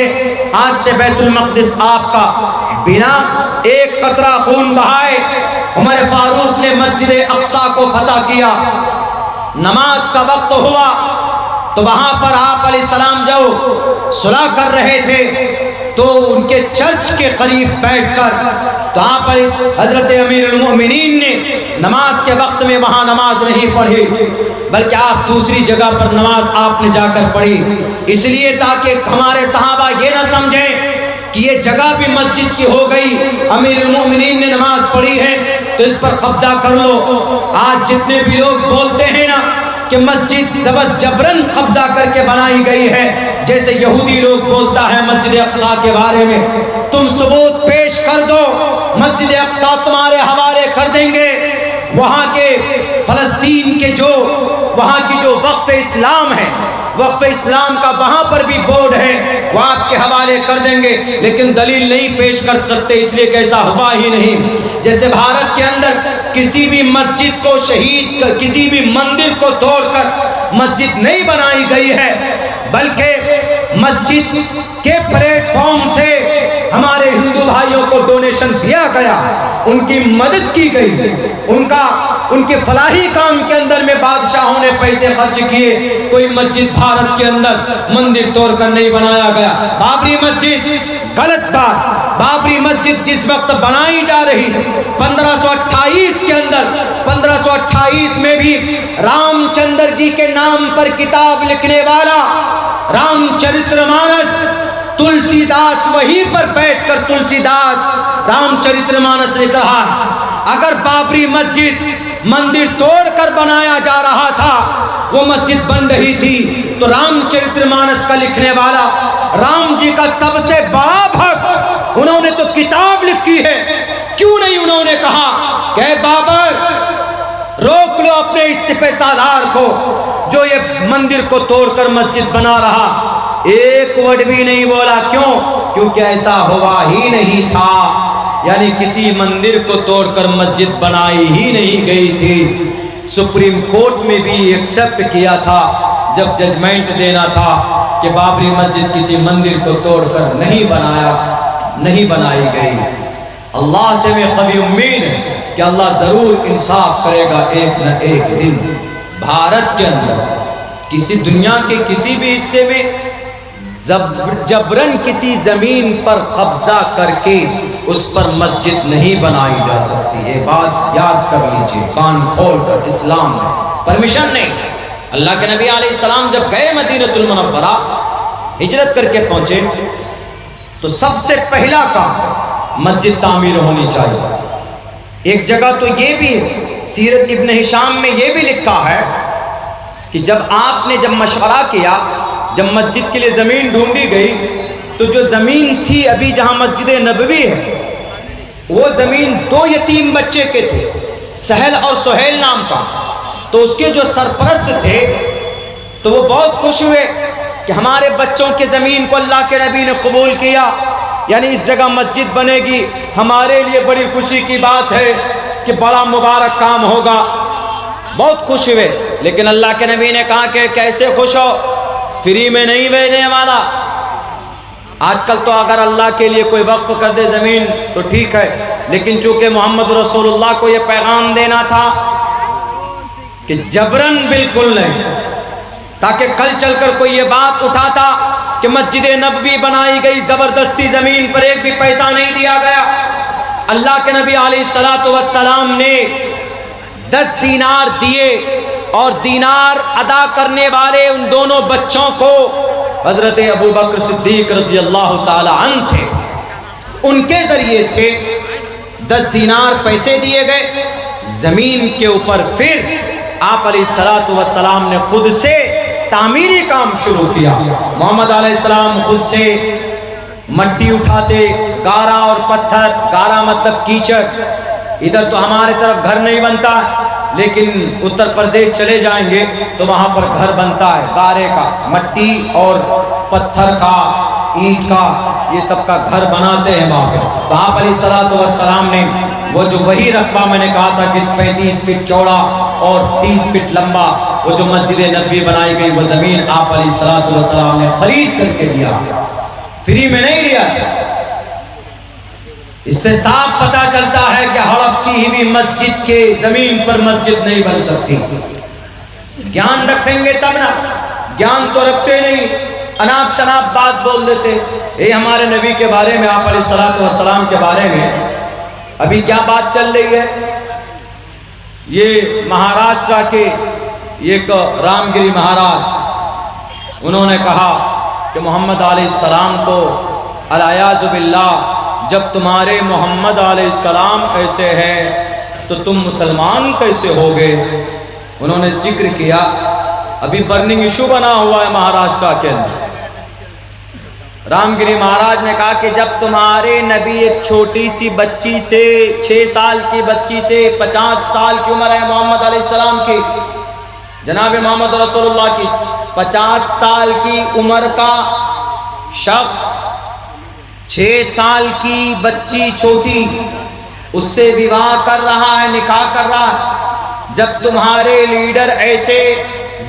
आज से बैतुल मक़दिस आपका। बिना एक कतरा खून बहाए उमर फारूक ने मस्जिद अक्सा को फतह किया। नमाज का वक्त हुआ तो वहां पर आप अलैहिस्सलाम जो सुलह कर रहे थे तो उनके चर्च के करीब बैठकर तो आप हजरत अमीरुल मोमिनीन ने नमाज के वक्त में वहां नमाज नहीं पढ़ी, बल्कि आप दूसरी जगह पर नमाज आपने जाकर पढ़ी, इसलिए ताकि हमारे सहाबा ये ना समझें कि ये जगह भी मस्जिद की हो गई, अमीरुल मोमिनीन ने नमाज पढ़ी है तो इस पर कब्जा कर लो। आज जितने भी लोग बोलते हैं ना कि मस्जिद जबरन कब्जा करके बनाई गई है, जैसे यहूदी लोग बोलता है मस्जिद अक्सा के बारे में, तुम सबूत पेश कर दो, मस्जिद अक्सा तुम्हारे हवाले कर देंगे। वहां के फलस्तीन के जो वहां की जो वक्फ इस्लाम है, वक्फ इस्लाम का वहां पर भी बोर्ड है, वो आपके हवाले कर देंगे, लेकिन दलील नहीं पेश कर सकते, इसलिए कैसा हुआ ही नहीं। जैसे भारत के अंदर किसी भी मस्जिद को शहीद कर, किसी भी मंदिर को तोड़कर मस्जिद नहीं बनाई गई है, बल्कि मस्जिद के प्लेटफॉर्म से हमारे हिंदू भाइयों को डोनेशन दिया गया, उनकी मदद की गई, उनके फलाही काम के अंदर में बादशाहों ने पैसे खर्च किए। कोई मस्जिद भारत के अंदर मंदिर तोड़कर नहीं बनाया गया। बाबरी मस्जिद गलत बात, बाबरी मस्जिद जिस वक्त बनाई जा रही 1528 के अंदर, 1528 में भी रामचंद्र जी के नाम पर किताब लिखने वाला रामचरितमानस तुलसीदास वहीं पर बैठकर तुलसीदास रामचरितमानस ने कहा, अगर बाबरी मस्जिद मंदिर तोड़कर बनाया जा रहा था, वो मस्जिद बन रही थी, तो रामचरितमानस का लिखने वाला राम जी का सबसे बड़ा भक्त, उन्होंने तो किताब लिखी है, क्यों नहीं उन्होंने कहा कि बाबर रोक लो अपने इस सिपहसालार को जो ये मंदिर को तोड़कर मस्जिद बना रहा। एक वर्ड भी नहीं बोला, क्यों? क्योंकि ऐसा हुआ ही नहीं था, यानी किसी मंदिर को तोड़कर मस्जिद बनाई ही नहीं गई थी। सुप्रीम कोर्ट में भी एक्सेप्ट किया था जब जजमेंट देना था कि बाबरी मस्जिद किसी मंदिर को तोड़कर नहीं बनाई गई। अल्लाह से मैं कभी उम्मीद है कि अल्लाह जरूर इंसाफ करेगा एक न एक दिन। भारत के अंदर किसी दुनिया के किसी भी हिस्से में जबरन किसी जमीन पर कब्जा करके उस पर मस्जिद नहीं बनाई जा सकती। ये बात याद कर लीजिए कान खोल कर, इस्लाम में परमिशन नहीं। अल्लाह के नबी अलैहिस्सलाम जब गए मदीनतुल मुनव्वरा हिजरत करके पहुंचे तो सबसे पहला काम मस्जिद तामीर होनी चाहिए। एक जगह तो ये भी सीरत इब्न हिशाम में ये भी लिखा है कि जब मशवरा किया, जब मस्जिद के लिए जमीन ढूंढी गई, तो जो जमीन थी अभी जहां मस्जिद नबवी है, वो जमीन दो यतीम बच्चे के थे, सहल और सुहेल नाम का। तो उसके जो सरपरस्त थे तो वो बहुत खुश हुए कि हमारे बच्चों के जमीन को अल्लाह के नबी ने कबूल किया, यानी इस जगह मस्जिद बनेगी, हमारे लिए बड़ी खुशी की बात है कि बड़ा मुबारक काम होगा। बहुत खुश हुए, लेकिन अल्लाह के नबी ने कहा कि कैसे खुश हो, फ्री में नहीं भेजने वाला। आजकल तो अगर अल्लाह के लिए कोई वक्फ कर दे जमीन तो ठीक है, लेकिन चूंकि मोहम्मद रसूलुल्लाह को यह पैगाम देना था कि जबरन बिल्कुल नहीं, ताकि कल चलकर कोई ये बात उठाता कि मस्जिद नबवी बनाई गई, जबरदस्ती जमीन पर एक भी पैसा नहीं दिया गया। अल्लाह के नबी अलैहिस्सलातु वस्सलाम ने 10 दीनार दिए और दीनार अदा करने वाले उन दोनों बच्चों को हजरत अबू बकर सिद्दीक रज़ी अल्लाह ताला अन्हु थे। उनके जरिए से 10 दीनार पैसे दिए गए। जमीन के ऊपर फिर आप अलैहिस्सलातु वस्सलाम ने खुद से तामीरी काम शुरू किया। मोहम्मद अलैहिस्सलाम खुद से मट्टी उठाते, गारा और पत्थर, गारा मतलब कीचड़। इधर तो हमारे तरफ घर नहीं बनता, लेकिन उत्तर प्रदेश चले जाएंगे तो वहां पर घर बनता है, गारे का, मट्टी और पत्थर का, ईंट का, ये सब का घर बनाते हैं वहां पे। तो आप अलैहिस्सलातु वस्सलाम ने वो जो वही रकबा मैंने कहा था कि 35 फीट चौड़ा और 30 फीट लंबा, वो जो मस्जिद नबवी बनाई गई, वो जमीन आप अलैहिस्सलातु वस्सलाम ने खरीद करके दिया, फ्री में नहीं लिया। इससे साफ पता चलता है कि हड़प की हुई मस्जिद के जमीन पर मस्जिद नहीं बन सकती। ज्ञान रखेंगे तब ना, ज्ञान तो रखते नहीं, अनाप शनाप बात बोल देते। ये हमारे नबी के बारे में, आप अलैहिस्सलातु वस्सलाम के बारे में अभी क्या बात चल रही है, ये महाराष्ट्र के एक रामगिरी महाराज, उन्होंने कहा कि मोहम्मद अलैहिस्सलाम तो अलायाज़ु बिल्लाह, जब तुम्हारे मोहम्मद अलैहिस्सलाम ऐसे हैं तो तुम मुसलमान कैसे हो गए। उन्होंने जिक्र किया, अभी बर्निंग इशू बना हुआ है महाराष्ट्र के अंदर। रामगिरी महाराज ने कहा कि जब तुम्हारे नबी एक छोटी सी बच्ची से, 6 साल की बच्ची से 50 साल की उम्र है मोहम्मद अलैहिस्सलाम की, जनाब मोहम्मद रसूलुल्लाह की 50 साल की उम्र का शख्स 6 साल की बच्ची छोटी, उससे विवाह कर रहा है, निकाह कर रहा है। जब तुम्हारे लीडर ऐसे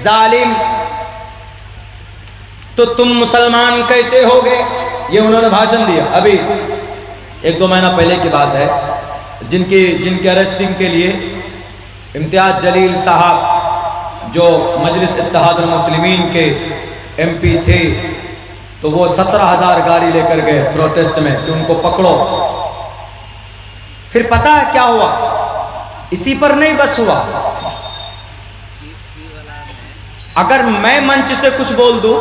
जालिम, तो तुम मुसलमान कैसे हो गए। ये उन्होंने भाषण दिया। अभी 1-2 महीना पहले की बात है, जिनकी अरेस्टिंग के लिए इम्तियाज जलील साहब जो मजलिस इत्तेहादुल मुस्लिमीन के MP थे, तो वो 17,000 गाड़ी लेकर गए प्रोटेस्ट में कि उनको पकड़ो। फिर पता है क्या हुआ, इसी पर नहीं बस हुआ, अगर मैं मंच से कुछ बोल दूं,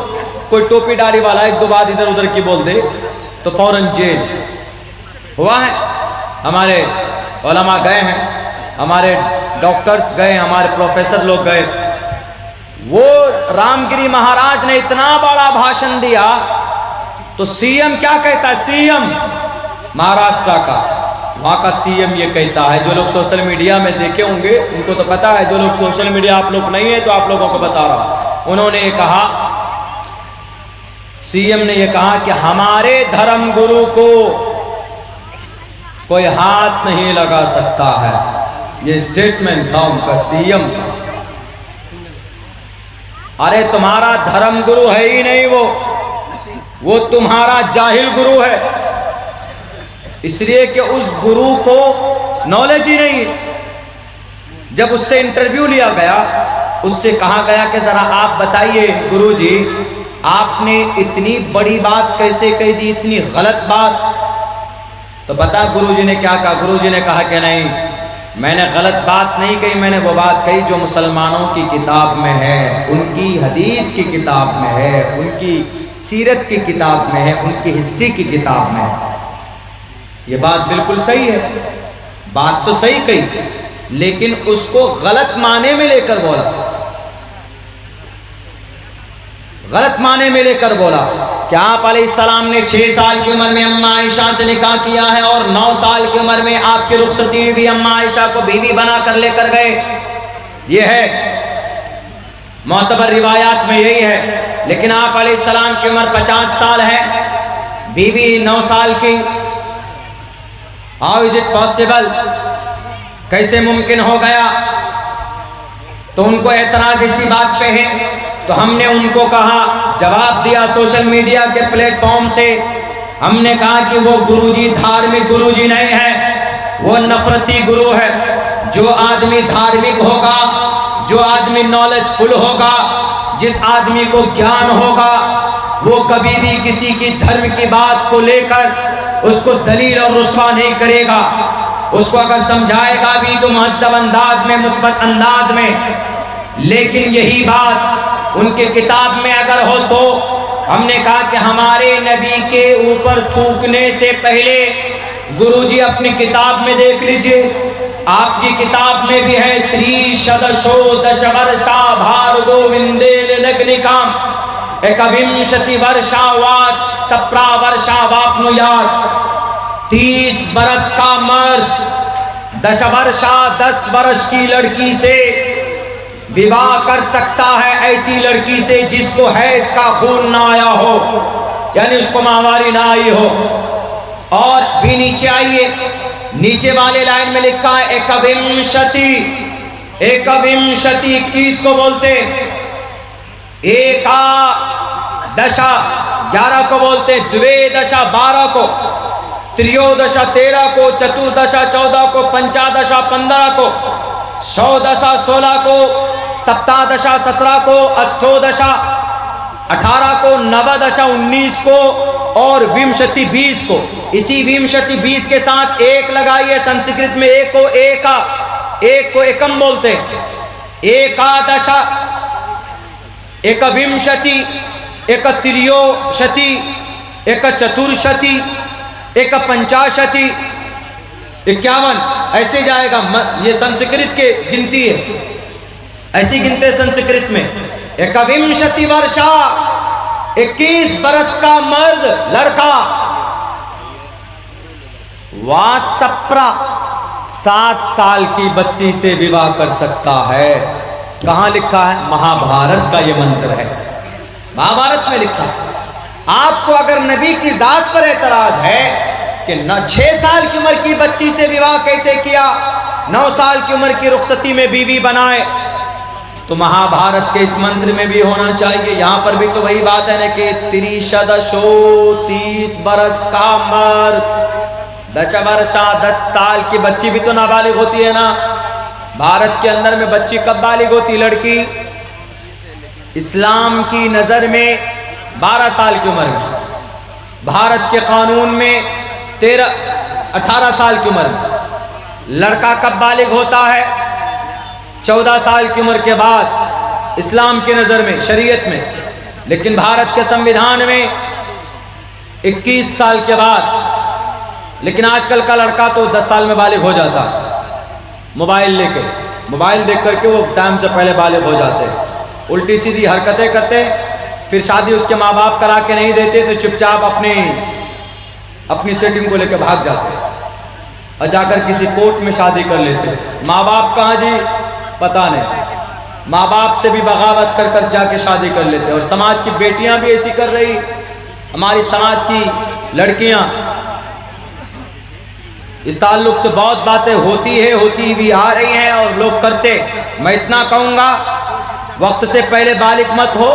कोई टोपी दाढ़ी वाला 1-2 बात इधर उधर की बोल दे तो फौरन जेल। हुआ है, हमारे उलमा गए हैं, हमारे डॉक्टर्स गए, हमारे प्रोफेसर लोग गए। वो रामगिरी महाराज ने इतना बड़ा भाषण दिया, तो CM क्या कहता है, CM महाराष्ट्र का, वहां का CM ये कहता है, जो लोग सोशल मीडिया में देखे होंगे उनको तो पता है, जो लोग सोशल मीडिया आप लोग नहीं है तो आप लोगों को बता रहा हूं। उन्होंने ये कहा, CM ने यह कहा कि हमारे धर्म गुरु को कोई हाथ नहीं लगा सकता है। ये स्टेटमेंट था उनका, CM। अरे तुम्हारा धर्म गुरु है ही नहीं, वो तुम्हारा जाहिल गुरु है, इसलिए कि उस गुरु को नॉलेज ही नहीं है। जब उससे इंटरव्यू लिया गया, उससे कहा गया कि जरा आप बताइए गुरुजी, आपने इतनी बड़ी बात कैसे कह दी, इतनी गलत बात। तो पता गुरुजी ने क्या कहा, गुरुजी ने कहा कि नहीं, मैंने गलत बात नहीं कही, मैंने वो बात कही जो मुसलमानों की किताब में है, उनकी हदीस की किताब में है, उनकी सीरत की किताब में है, उनकी हिस्ट्री की किताब में है। ये बात बिल्कुल सही है, बात तो सही कही, लेकिन उसको गलत माने में लेकर बोला, गलत माने में लेकर बोला। क्या आप अलैहिस्सलाम ने 6 साल की उम्र में अम्मा आयशा से निकाह किया है और 9 साल की उम्र में आपकी रुखसती भी अम्मा आयशा को बीवी बनाकर लेकर गए। ये है मोतबर रिवायात में यही है। लेकिन आप अलैहिस्सलाम की उम्र 50 साल है, बीवी 9 साल की। हाउ इज इट पॉसिबल, कैसे मुमकिन हो गया। तो उनको एतराज इसी बात पे है। तो हमने उनको कहा, जवाब दिया सोशल मीडिया के प्लेटफॉर्म से, हमने कहा कि वो गुरुजी धार्मिक गुरुजी नहीं है, वो नफरती गुरु है। जो आदमी धार्मिक होगा, जो आदमी नॉलेजफुल होगा, जिस आदमी को ज्ञान होगा, वो कभी भी किसी की धर्म की बात को लेकर उसको जलील और रुस्वा नहीं करेगा। उसको अगर समझाएगा भी तो मुहज्जब अंदाज में, मुस्बत अंदाज में। लेकिन यही बात उनके किताब में अगर हो तो हमने कहा कि हमारे नबी के ऊपर थूकने से पहले गुरुजी अपनी किताब में देख लीजिए, आपकी किताब में भी है, त्रिशदशो दशवर्षा भार्गो विंदेन नग्निकाम एकविंशति वर्षा वा सप्रा वर्षा वाप्नुयात्। 30 बरस का मर्द 10 वर्षा 10 वर्ष की लड़की से विवाह कर सकता है, ऐसी लड़की से जिसको है इसका खून ना आया हो, यानी उसको माहवारी ना आई हो। और भी नीचे आइए, नीचे वाले लाइन में लिखा है एकविंशति, एकविंशति 21 को बोलते, एका दशा 11 को बोलते, द्वे दशा 12 को, त्रियोदशा 13 को, चतुर्दशा 14 को, पंचादशा 15 को, षोडशा 16 को, सप्तादशा 17 को, अष्टोदशा 18 को, नवदशा 19 को और विंशति 20 को, इसी विंशति 20 के साथ एक लगाइए। संस्कृत में एक को एकम बोलते हैं। एकादश, एक विंशति, एक त्रियोशति, एक चतुर्शति, एक पंचाशति, 51, ऐसे जाएगा। ये संस्कृत के गिनती है, ऐसी गिनते संस्कृत में। एकविंशति वर्षा, 21 बरस का मर्द लड़का, वासप्रा 7 साल की बच्ची से विवाह कर सकता है। कहां लिखा है? महाभारत का यह मंत्र है, महाभारत में लिखा है। आपको अगर नबी की जात पर एतराज है कि 6 साल की उम्र की बच्ची से विवाह कैसे किया, 9 साल की उम्र की रुखसती में बीवी बनाए, तो महाभारत के इस मंत्र में भी होना चाहिए। यहां पर भी तो वही बात है ना कि 30 बरस का मर्द, 10 वर्षा 10 साल की बच्ची भी तो नाबालिग होती है ना। भारत के अंदर में बच्ची कब बालिग होती? लड़की इस्लाम की नजर में 12 साल की उम्र में, भारत के कानून में 18 साल की उम्र में। लड़का कब बालिग होता है? 14 साल की उम्र के बाद, इस्लाम की नजर में, शरीयत में। लेकिन भारत के संविधान में 21 साल के बाद। लेकिन आजकल का लड़का तो 10 साल में बालिग हो जाता है, मोबाइल लेके, मोबाइल देख करके वो टाइम से पहले बालिग हो जाते हैं। उल्टी सीधी हरकतें करते, फिर शादी उसके माँ बाप करा के नहीं देते तो चुपचाप अपनी सेटिंग को लेकर भाग जाते और जाकर किसी कोर्ट में शादी कर लेते। माँ बाप कहाँ जी? पता नहीं। माँ बाप से भी बगावत कर कर जाके शादी कर लेते। और समाज की बेटियां भी ऐसी कर रही, हमारी समाज की लड़कियां। इस ताल्लुक से बहुत बातें होती भी आ रही हैं और लोग करते। मैं इतना कहूंगा, वक्त से पहले बालिग मत हो,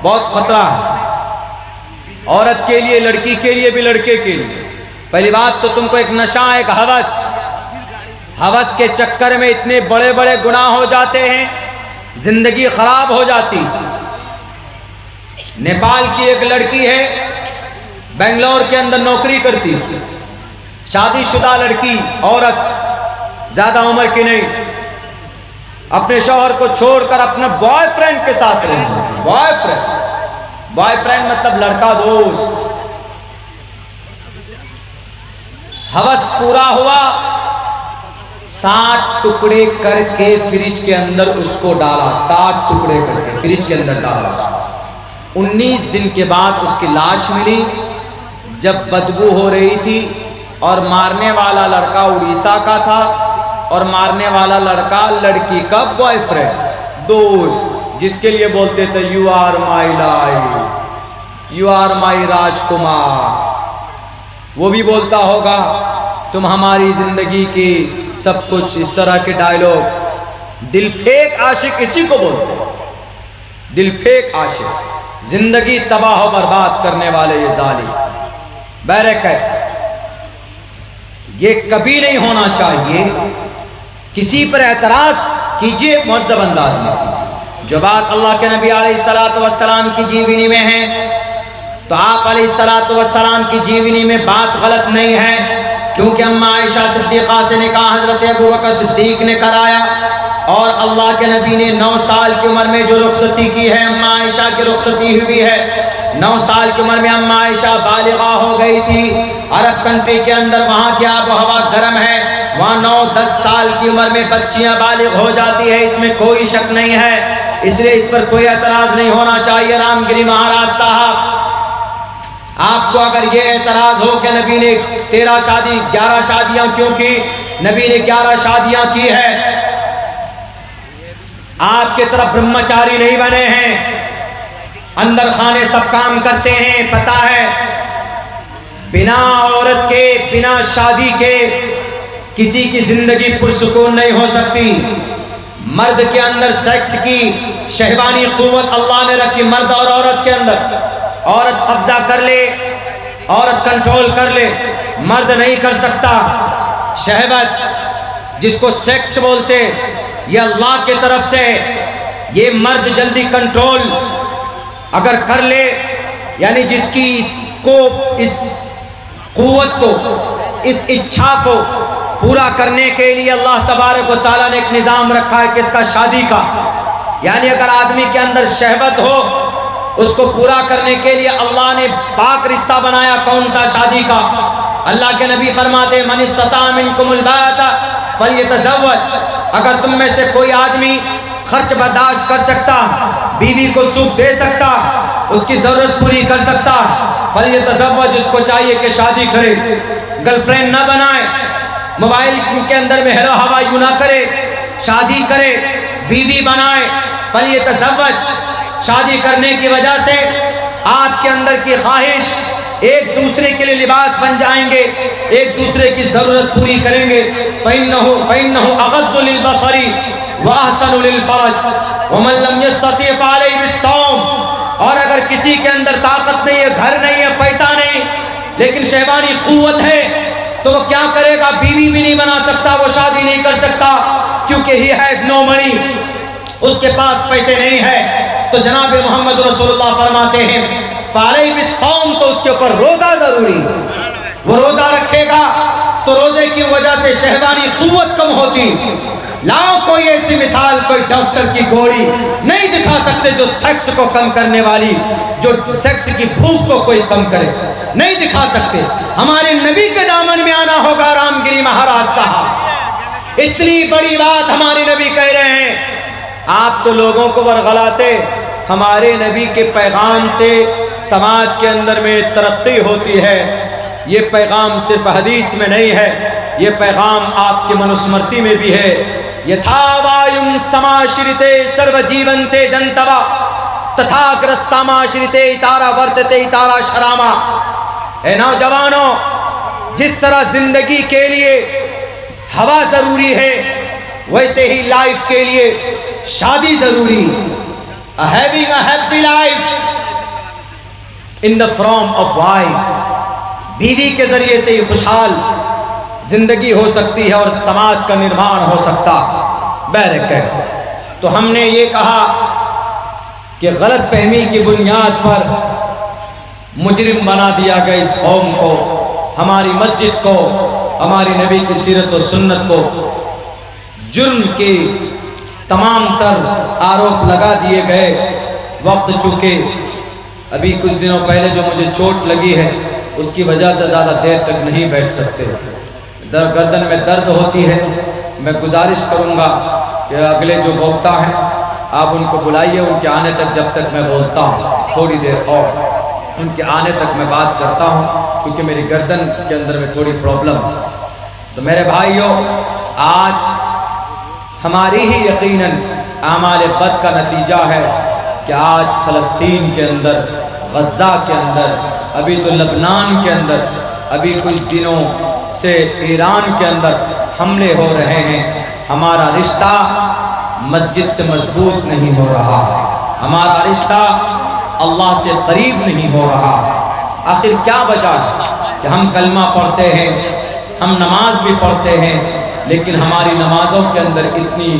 बहुत खतरा है औरत के लिए, लड़की के लिए भी, लड़के के लिए। पहली बात तो तुमको एक नशा, एक हवस के चक्कर में इतने बड़े बड़े गुनाह हो जाते हैं, जिंदगी खराब हो जाती। नेपाल की एक लड़की है, बेंगलोर के अंदर नौकरी करती, शादीशुदा लड़की, औरत, ज्यादा उम्र की नहीं, अपने शौहर को छोड़कर अपने बॉयफ्रेंड के साथ रहती। बॉयफ्रेंड मतलब लड़का दोस्त। हवस पूरा हुआ, 60 टुकड़े करके फ्रिज के अंदर उसको डाला, 60 टुकड़े करके फ्रिज के अंदर डाला। 19 दिन के बाद उसकी लाश मिली, जब बदबू हो रही थी। और मारने वाला लड़का उड़ीसा का था और मारने वाला लड़का लड़की का बॉयफ्रेंड, दोस्त, जिसके लिए बोलते थे you are my life, you are my rajkumar. वो भी बोलता होगा तुम हमारी जिंदगी की सब कुछ, इस तरह के डायलॉग। दिलफेक आशिक इसी को बोलते हैं, दिलफेक आशिक, जिंदगी तबाह बर्बाद करने वाले ये जालिम। बैरक है, ये कभी नहीं होना चाहिए। किसी पर एतराज कीजिए मुहज़्ज़ब अंदाज में। जो बात अल्लाह के नबी अलैहिस्सलातु वस्सलाम की जीवनी में है, तो आप अलैहिस्सलातु वस्सलाम की जीवनी में बात गलत नहीं है, क्योंकि अम्मा आयशा सिद्दीक़ा से निकाह हज़रत अबू बकर सिद्दीक़ ने कराया। और अल्लाह के नबी ने 9 साल की उम्र में जो रुखसती की है, अम्मा आयशा की रुखसती हुई है। 9 साल की उम्र में अम्मा आयशा बालिगा हो गई थी। अरब कंट्री के अंदर वहाँ की आबो हवा गर्म है, वहाँ 9-10 साल की उम्र में बच्चियाँ बालिग हो जाती है, इसमें कोई शक नहीं है। इसलिए इस पर कोई एतराज नहीं होना चाहिए। रामगिरी महाराज साहब, आपको अगर ये एतराज हो कि नबी ने 11 शादियां क्यों की, नबी ने 11 शादियां की है, आपके तरफ ब्रह्मचारी नहीं बने हैं, अंदर खाने सब काम करते हैं, पता है। बिना औरत के, बिना शादी के किसी की जिंदगी पुरसुकून नहीं हो सकती। मर्द के अंदर सेक्स की शहवानी कुव्वत अल्लाह ने रखी, मर्द और औरत के अंदर। औरत कब्जा कर ले, औरत कंट्रोल कर ले, मर्द नहीं कर सकता। शहवत जिसको सेक्स बोलते, ये अल्लाह की तरफ से, ये मर्द जल्दी कंट्रोल अगर कर ले, यानी जिसकी इस कुव्वत को, इस इच्छा को पूरा करने के लिए अल्लाह तबारक व तआला ने एक निज़ाम रखा है किसका? शादी का। यानी अगर आदमी के अंदर शहवत हो, उसको पूरा करने के लिए अल्लाह ने पाक रिश्ता बनाया। कौन सा? शादी का। अल्लाह के नबी फरमाते मन इस्तता मिनकुमुल बाअता फल्यतज़व्वज, अगर तुम में से कोई आदमी खर्च बर्दाश्त कर सकता, बीवी को सुख दे सकता, उसकी जरूरत पूरी कर सकता, फल्यतज़व्वज, उसको चाहिए कि शादी करे, गर्लफ्रेंड ना बनाए, मोबाइल के अंदर में हेलो हवाई ना करे, शादी करे, बीवी बनाए। फल्यतज़व्वज, शादी करने की वजह से आपके अंदर की ख्वाहिश, एक दूसरे के लिए लिबास बन जाएंगे, एक दूसरे की जरूरत पूरी करेंगे। फ़इन्नहु अग़ज़्ज़ु लिलबसरी व अहसनु लिलफ़रज व मन लम यस्तति फ़अलैहि बिस्सौम, और अगर किसी के अंदर ताकत नहीं है, घर नहीं है, पैसा नहीं, लेकिन शहवानी कुव्वत है, तो वो क्या करेगा? बीवी भी नहीं बना सकता, वो शादी नहीं कर सकता, क्योंकि ही हैज़ नो मनी, उसके पास पैसे नहीं है। तो जनाब मोहम्मद रसूलुल्लाह फरमाते हैं फ़अलैहि बिस्सौम, तो उसके ऊपर रोजा जरूरी। वो रोजा रखेगा तो रोजे की वजह से शहवानी कुव्वत कम होती। लाओ कोई ऐसी मिसाल, कोई डॉक्टर की गोली नहीं दिखा सकते जो सेक्स को कम करने वाली, जो सेक्स की भूख को कोई कम करे, नहीं दिखा सकते। हमारे नबी के दामन में आना होगा रामगिरी महाराज साहब। इतनी बड़ी बात हमारे नबी कह रहे हैं, आप तो लोगों को वरगलाते। हमारे नबी के पैगाम से समाज के अंदर में तरक्की होती है। ये पैगाम सिर्फ हदीस में नहीं है, ये पैगाम आपके मनुस्मृति में भी है। यथा वायुं समाश्रिते सर्वजीवन्ते जन्तवा तथाग्रस्तामाश्रिते इतारा वर्तते इतारा शरामा। ए नौजवानों, जिस तरह जिंदगी के लिए हवा जरूरी है, वैसे ही लाइफ के लिए शादी जरूरी। Having a happy life in the form of wife, बीवी के जरिए से ही खुशहाल जिंदगी हो सकती है और समाज का निर्माण हो सकता। बैरक है। तो हमने ये कहा कि गलत फहमी की बुनियाद पर मुजरिम बना दिया गया इस कौम को, हमारी मस्जिद को, हमारी नबी की सीरत और सुन्नत को जुर्म के तमाम तर आरोप लगा दिए गए। वक्त चूंकि अभी कुछ दिनों पहले जो मुझे चोट लगी है, उसकी वजह से ज़्यादा देर तक नहीं बैठ सकते, गर्दन में दर्द होती है। मैं गुजारिश करूंगा कि अगले जो वक्ता हैं आप उनको बुलाइए, उनके आने तक जब तक मैं बोलता हूँ थोड़ी देर और उनके आने तक मैं बात करता हूँ, क्योंकि मेरी गर्दन के अंदर में थोड़ी प्रॉब्लम है। तो मेरे भाइयों, आज हमारी ही यकीनन आमाल बद का नतीजा है कि आज फ़लस्तीन के अंदर, गज़ा के अंदर, अभी तो लबनान के अंदर, अभी कुछ दिनों से ईरान के अंदर हमले हो रहे हैं। हमारा रिश्ता मस्जिद से मजबूत नहीं हो रहा, हमारा रिश्ता अल्लाह से करीब नहीं हो रहा। आखिर क्या वजह है कि हम कलमा पढ़ते हैं, हम नमाज भी पढ़ते हैं, लेकिन हमारी नमाजों के अंदर इतनी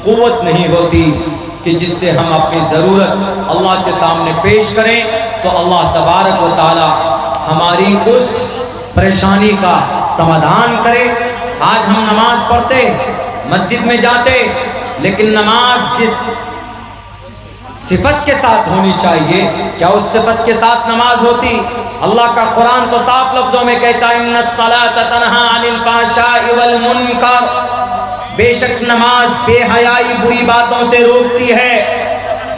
क़ुव्वत नहीं होती कि जिससे हम अपनी ज़रूरत अल्लाह के सामने पेश करें तो अल्लाह तबारक व तआला हमारी उस परेशानी का समाधान करे। आज हम नमाज पढ़ते, मस्जिद में जाते, लेकिन नमाज जिस सिफत के साथ होनी चाहिए, क्या उस सिफत के साथ नमाज होती? अल्लाह का कुरान तो साफ लफ्जों में कहता है इन्नस्सलात तन्हा अनिल फ़हशाइ वल मुनकर, बेशक नमाज बेहयाई बुरी बातों से रोकती है।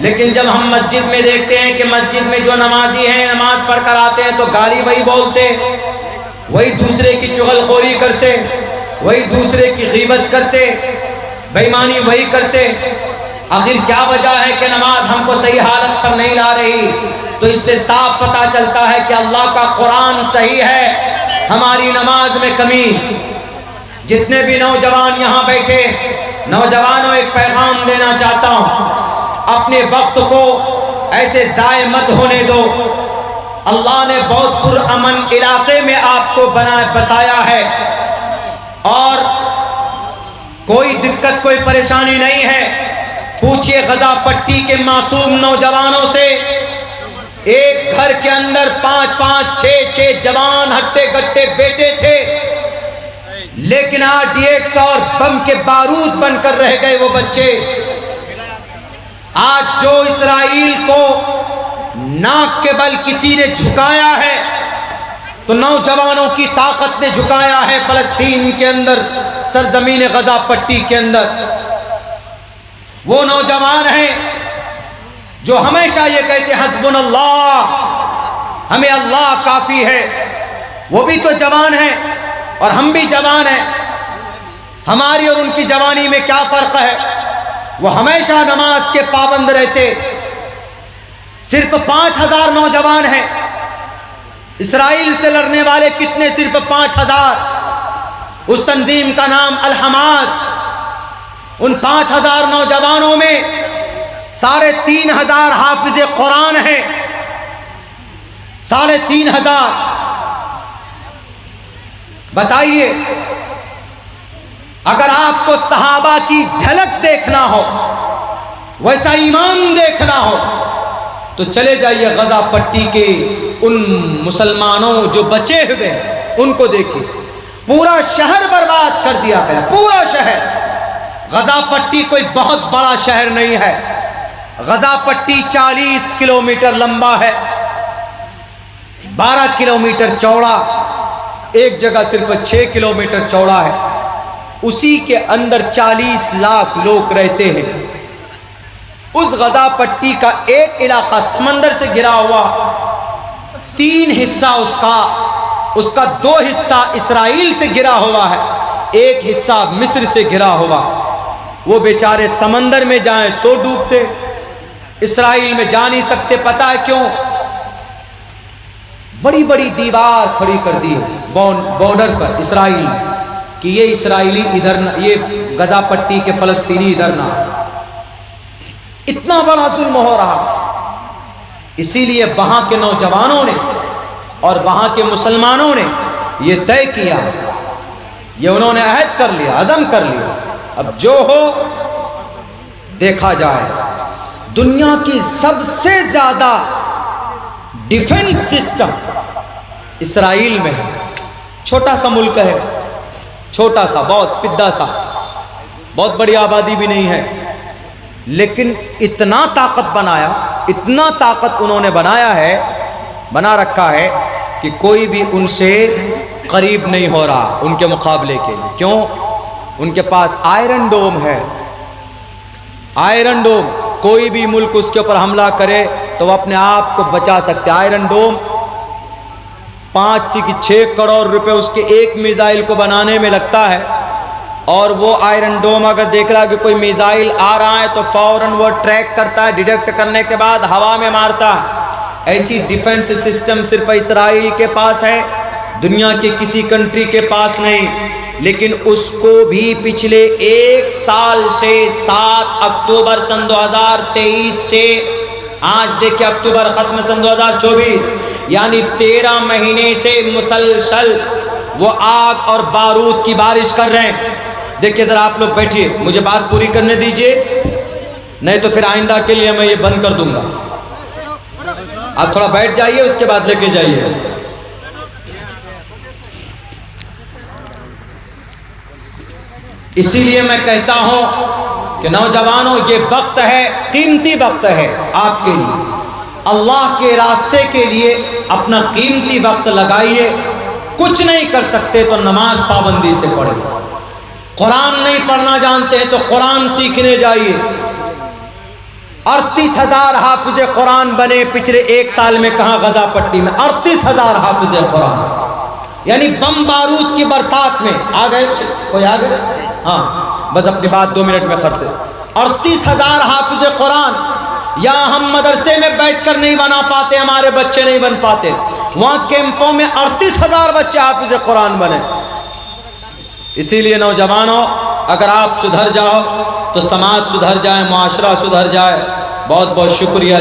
लेकिन जब हम मस्जिद में देखते हैं कि मस्जिद में जो नमाजी हैं नमाज पढ़ कर आते हैं तो गाली वही बोलते, वही दूसरे की चुगलखोरी करते, वही दूसरे की गीबत करते, बेईमानी वही करते। आखिर क्या वजह है कि नमाज हमको सही हालत पर नहीं ला रही? तो इससे साफ पता चलता है कि अल्लाह का कुरान सही है, हमारी नमाज में कमी। जितने भी नौजवान यहाँ बैठे, नौजवानों, एक पैगाम देना चाहता हूँ, अपने वक्त को ऐसे ज़ाय मत होने दो। अल्लाह ने बहुत पुरअमन इलाके में आपको बसाया है और कोई दिक्कत, कोई परेशानी नहीं है। पूछिए गजा पट्टी के मासूम नौजवानों से, एक घर के अंदर 5-5, 6-6 जवान हट्टे कट्टे बेटे थे, लेकिन आज DX और बम के बारूद बनकर रह गए वो बच्चे। आज जो इस्राइल को नाक के बल किसी ने झुकाया है, तो नौजवानों की ताकत ने झुकाया है फलस्तीन के अंदर, सरजमीन गजा पट्टी के अंदर। वो नौजवान हैं जो हमेशा ये कहते हैं हस्बुनल्लाह, हमें अल्लाह काफी है। वो भी तो जवान हैं और हम भी जवान हैं। हमारी और उनकी जवानी में क्या फर्क है? वो हमेशा नमाज के पाबंद रहते। सिर्फ 5000 नौजवान हैं। इस्राइल से लड़ने वाले कितने? सिर्फ 5000। उस तंजीम का नाम अल हमास। उन 5000 नौजवानों में 3500 हाफिज कुरान हैं। 3500। बताइए, अगर आपको सहाबा की झलक देखना हो, वैसा ईमान देखना हो, तो चले जाइए गजा पट्टी के उन मुसलमानों जो बचे हुए उनको देखिए। पूरा शहर बर्बाद कर दिया गया, पूरा शहर। गजा पट्टी कोई बहुत बड़ा शहर नहीं है। गजा पट्टी 40 किलोमीटर लंबा है, 12 किलोमीटर चौड़ा, एक जगह सिर्फ 6 किलोमीटर चौड़ा है। उसी के अंदर 40 लाख लोग रहते हैं। उस गजा पट्टी का एक इलाका समंदर से घिरा हुआ, 3 हिस्सा उसका 2 हिस्सा इस्राइल से घिरा हुआ है, एक हिस्सा मिस्र से घिरा हुआ। वो बेचारे समंदर में जाएं तो डूबते, इस्राइल में जा नहीं सकते। पता है क्यों? बड़ी बड़ी दीवार खड़ी कर दी बॉर्डर पर इस्राइल कि ये इस्राइली इधर ना, ये गजा पट्टी के फलस्तीनी इधर ना। इतना बड़ा जुल्म हो रहा। इसीलिए वहां के नौजवानों ने और वहां के मुसलमानों ने यह तय किया, ये उन्होंने अहद कर लिया, अज़म कर लिया, अब जो हो देखा जाए। दुनिया की सबसे ज्यादा डिफेंस सिस्टम इस्राइल में है। छोटा सा मुल्क है, छोटा सा, बहुत पिद्दा सा, बहुत बड़ी आबादी भी नहीं है, लेकिन इतना ताकत बनाया, इतना ताकत उन्होंने बना रखा है कि कोई भी उनसे करीब नहीं हो रहा उनके मुकाबले के लिए। क्यों? उनके पास आयरन डोम है। आयरन डोम, कोई भी मुल्क उसके ऊपर हमला करे तो वो अपने आप को बचा सकते। आयरन डोम 5-6 करोड़ रुपए उसके एक मिसाइल को बनाने में लगता है, और वो आयरन डोम अगर देख रहा है कि कोई मिसाइल आ रहा है तो फौरन वो ट्रैक करता है, डिटेक्ट करने के बाद हवा में मारता है। ऐसी डिफेंस सिस्टम सिर्फ इस्राइल के पास है, दुनिया के किसी कंट्री के पास नहीं। लेकिन उसको भी पिछले 1 साल से 7 अक्टूबर सन 2023 से आज देखिए अक्टूबर खत्म सन 2024, यानी 13 महीने से मुसलसल वो आग और बारूद की बारिश कर रहे हैं। देखिए जरा आप लोग बैठिए, मुझे बात पूरी करने दीजिए, नहीं तो फिर आइंदा के लिए मैं ये बंद कर दूंगा। आप थोड़ा बैठ जाइए, उसके बाद लेके जाइए। इसीलिए मैं कहता हूं कि नौजवानों, ये वक्त है, कीमती वक्त है आपके लिए। अल्लाह के रास्ते के लिए अपना कीमती वक्त लगाइए। कुछ नहीं कर सकते तो नमाज पाबंदी से पढ़िए। कुरान नहीं पढ़ना जानते हैं तो कुरान सीखने जाइए। 38,000 हाफिज कुरान बने पिछले 1 साल में। कहां? गजा पट्टी में 38,000 हाफिज कुरान, यानी बम बारूद की बरसात में आ गए। कोई आ गए? हाँ, बस अपनी बात 2 मिनट में करते। 38,000 हाफिज कुरान। यहां हम मदरसे में बैठकर नहीं बना पाते, हमारे बच्चे नहीं बन पाते, वहां कैंपों में 38,000 बच्चे हाफिज कुरान बने। इसीलिए नौजवानों, अगर आप सुधर जाओ तो समाज सुधर जाए, मुआशरा सुधर जाए। बहुत बहुत शुक्रिया।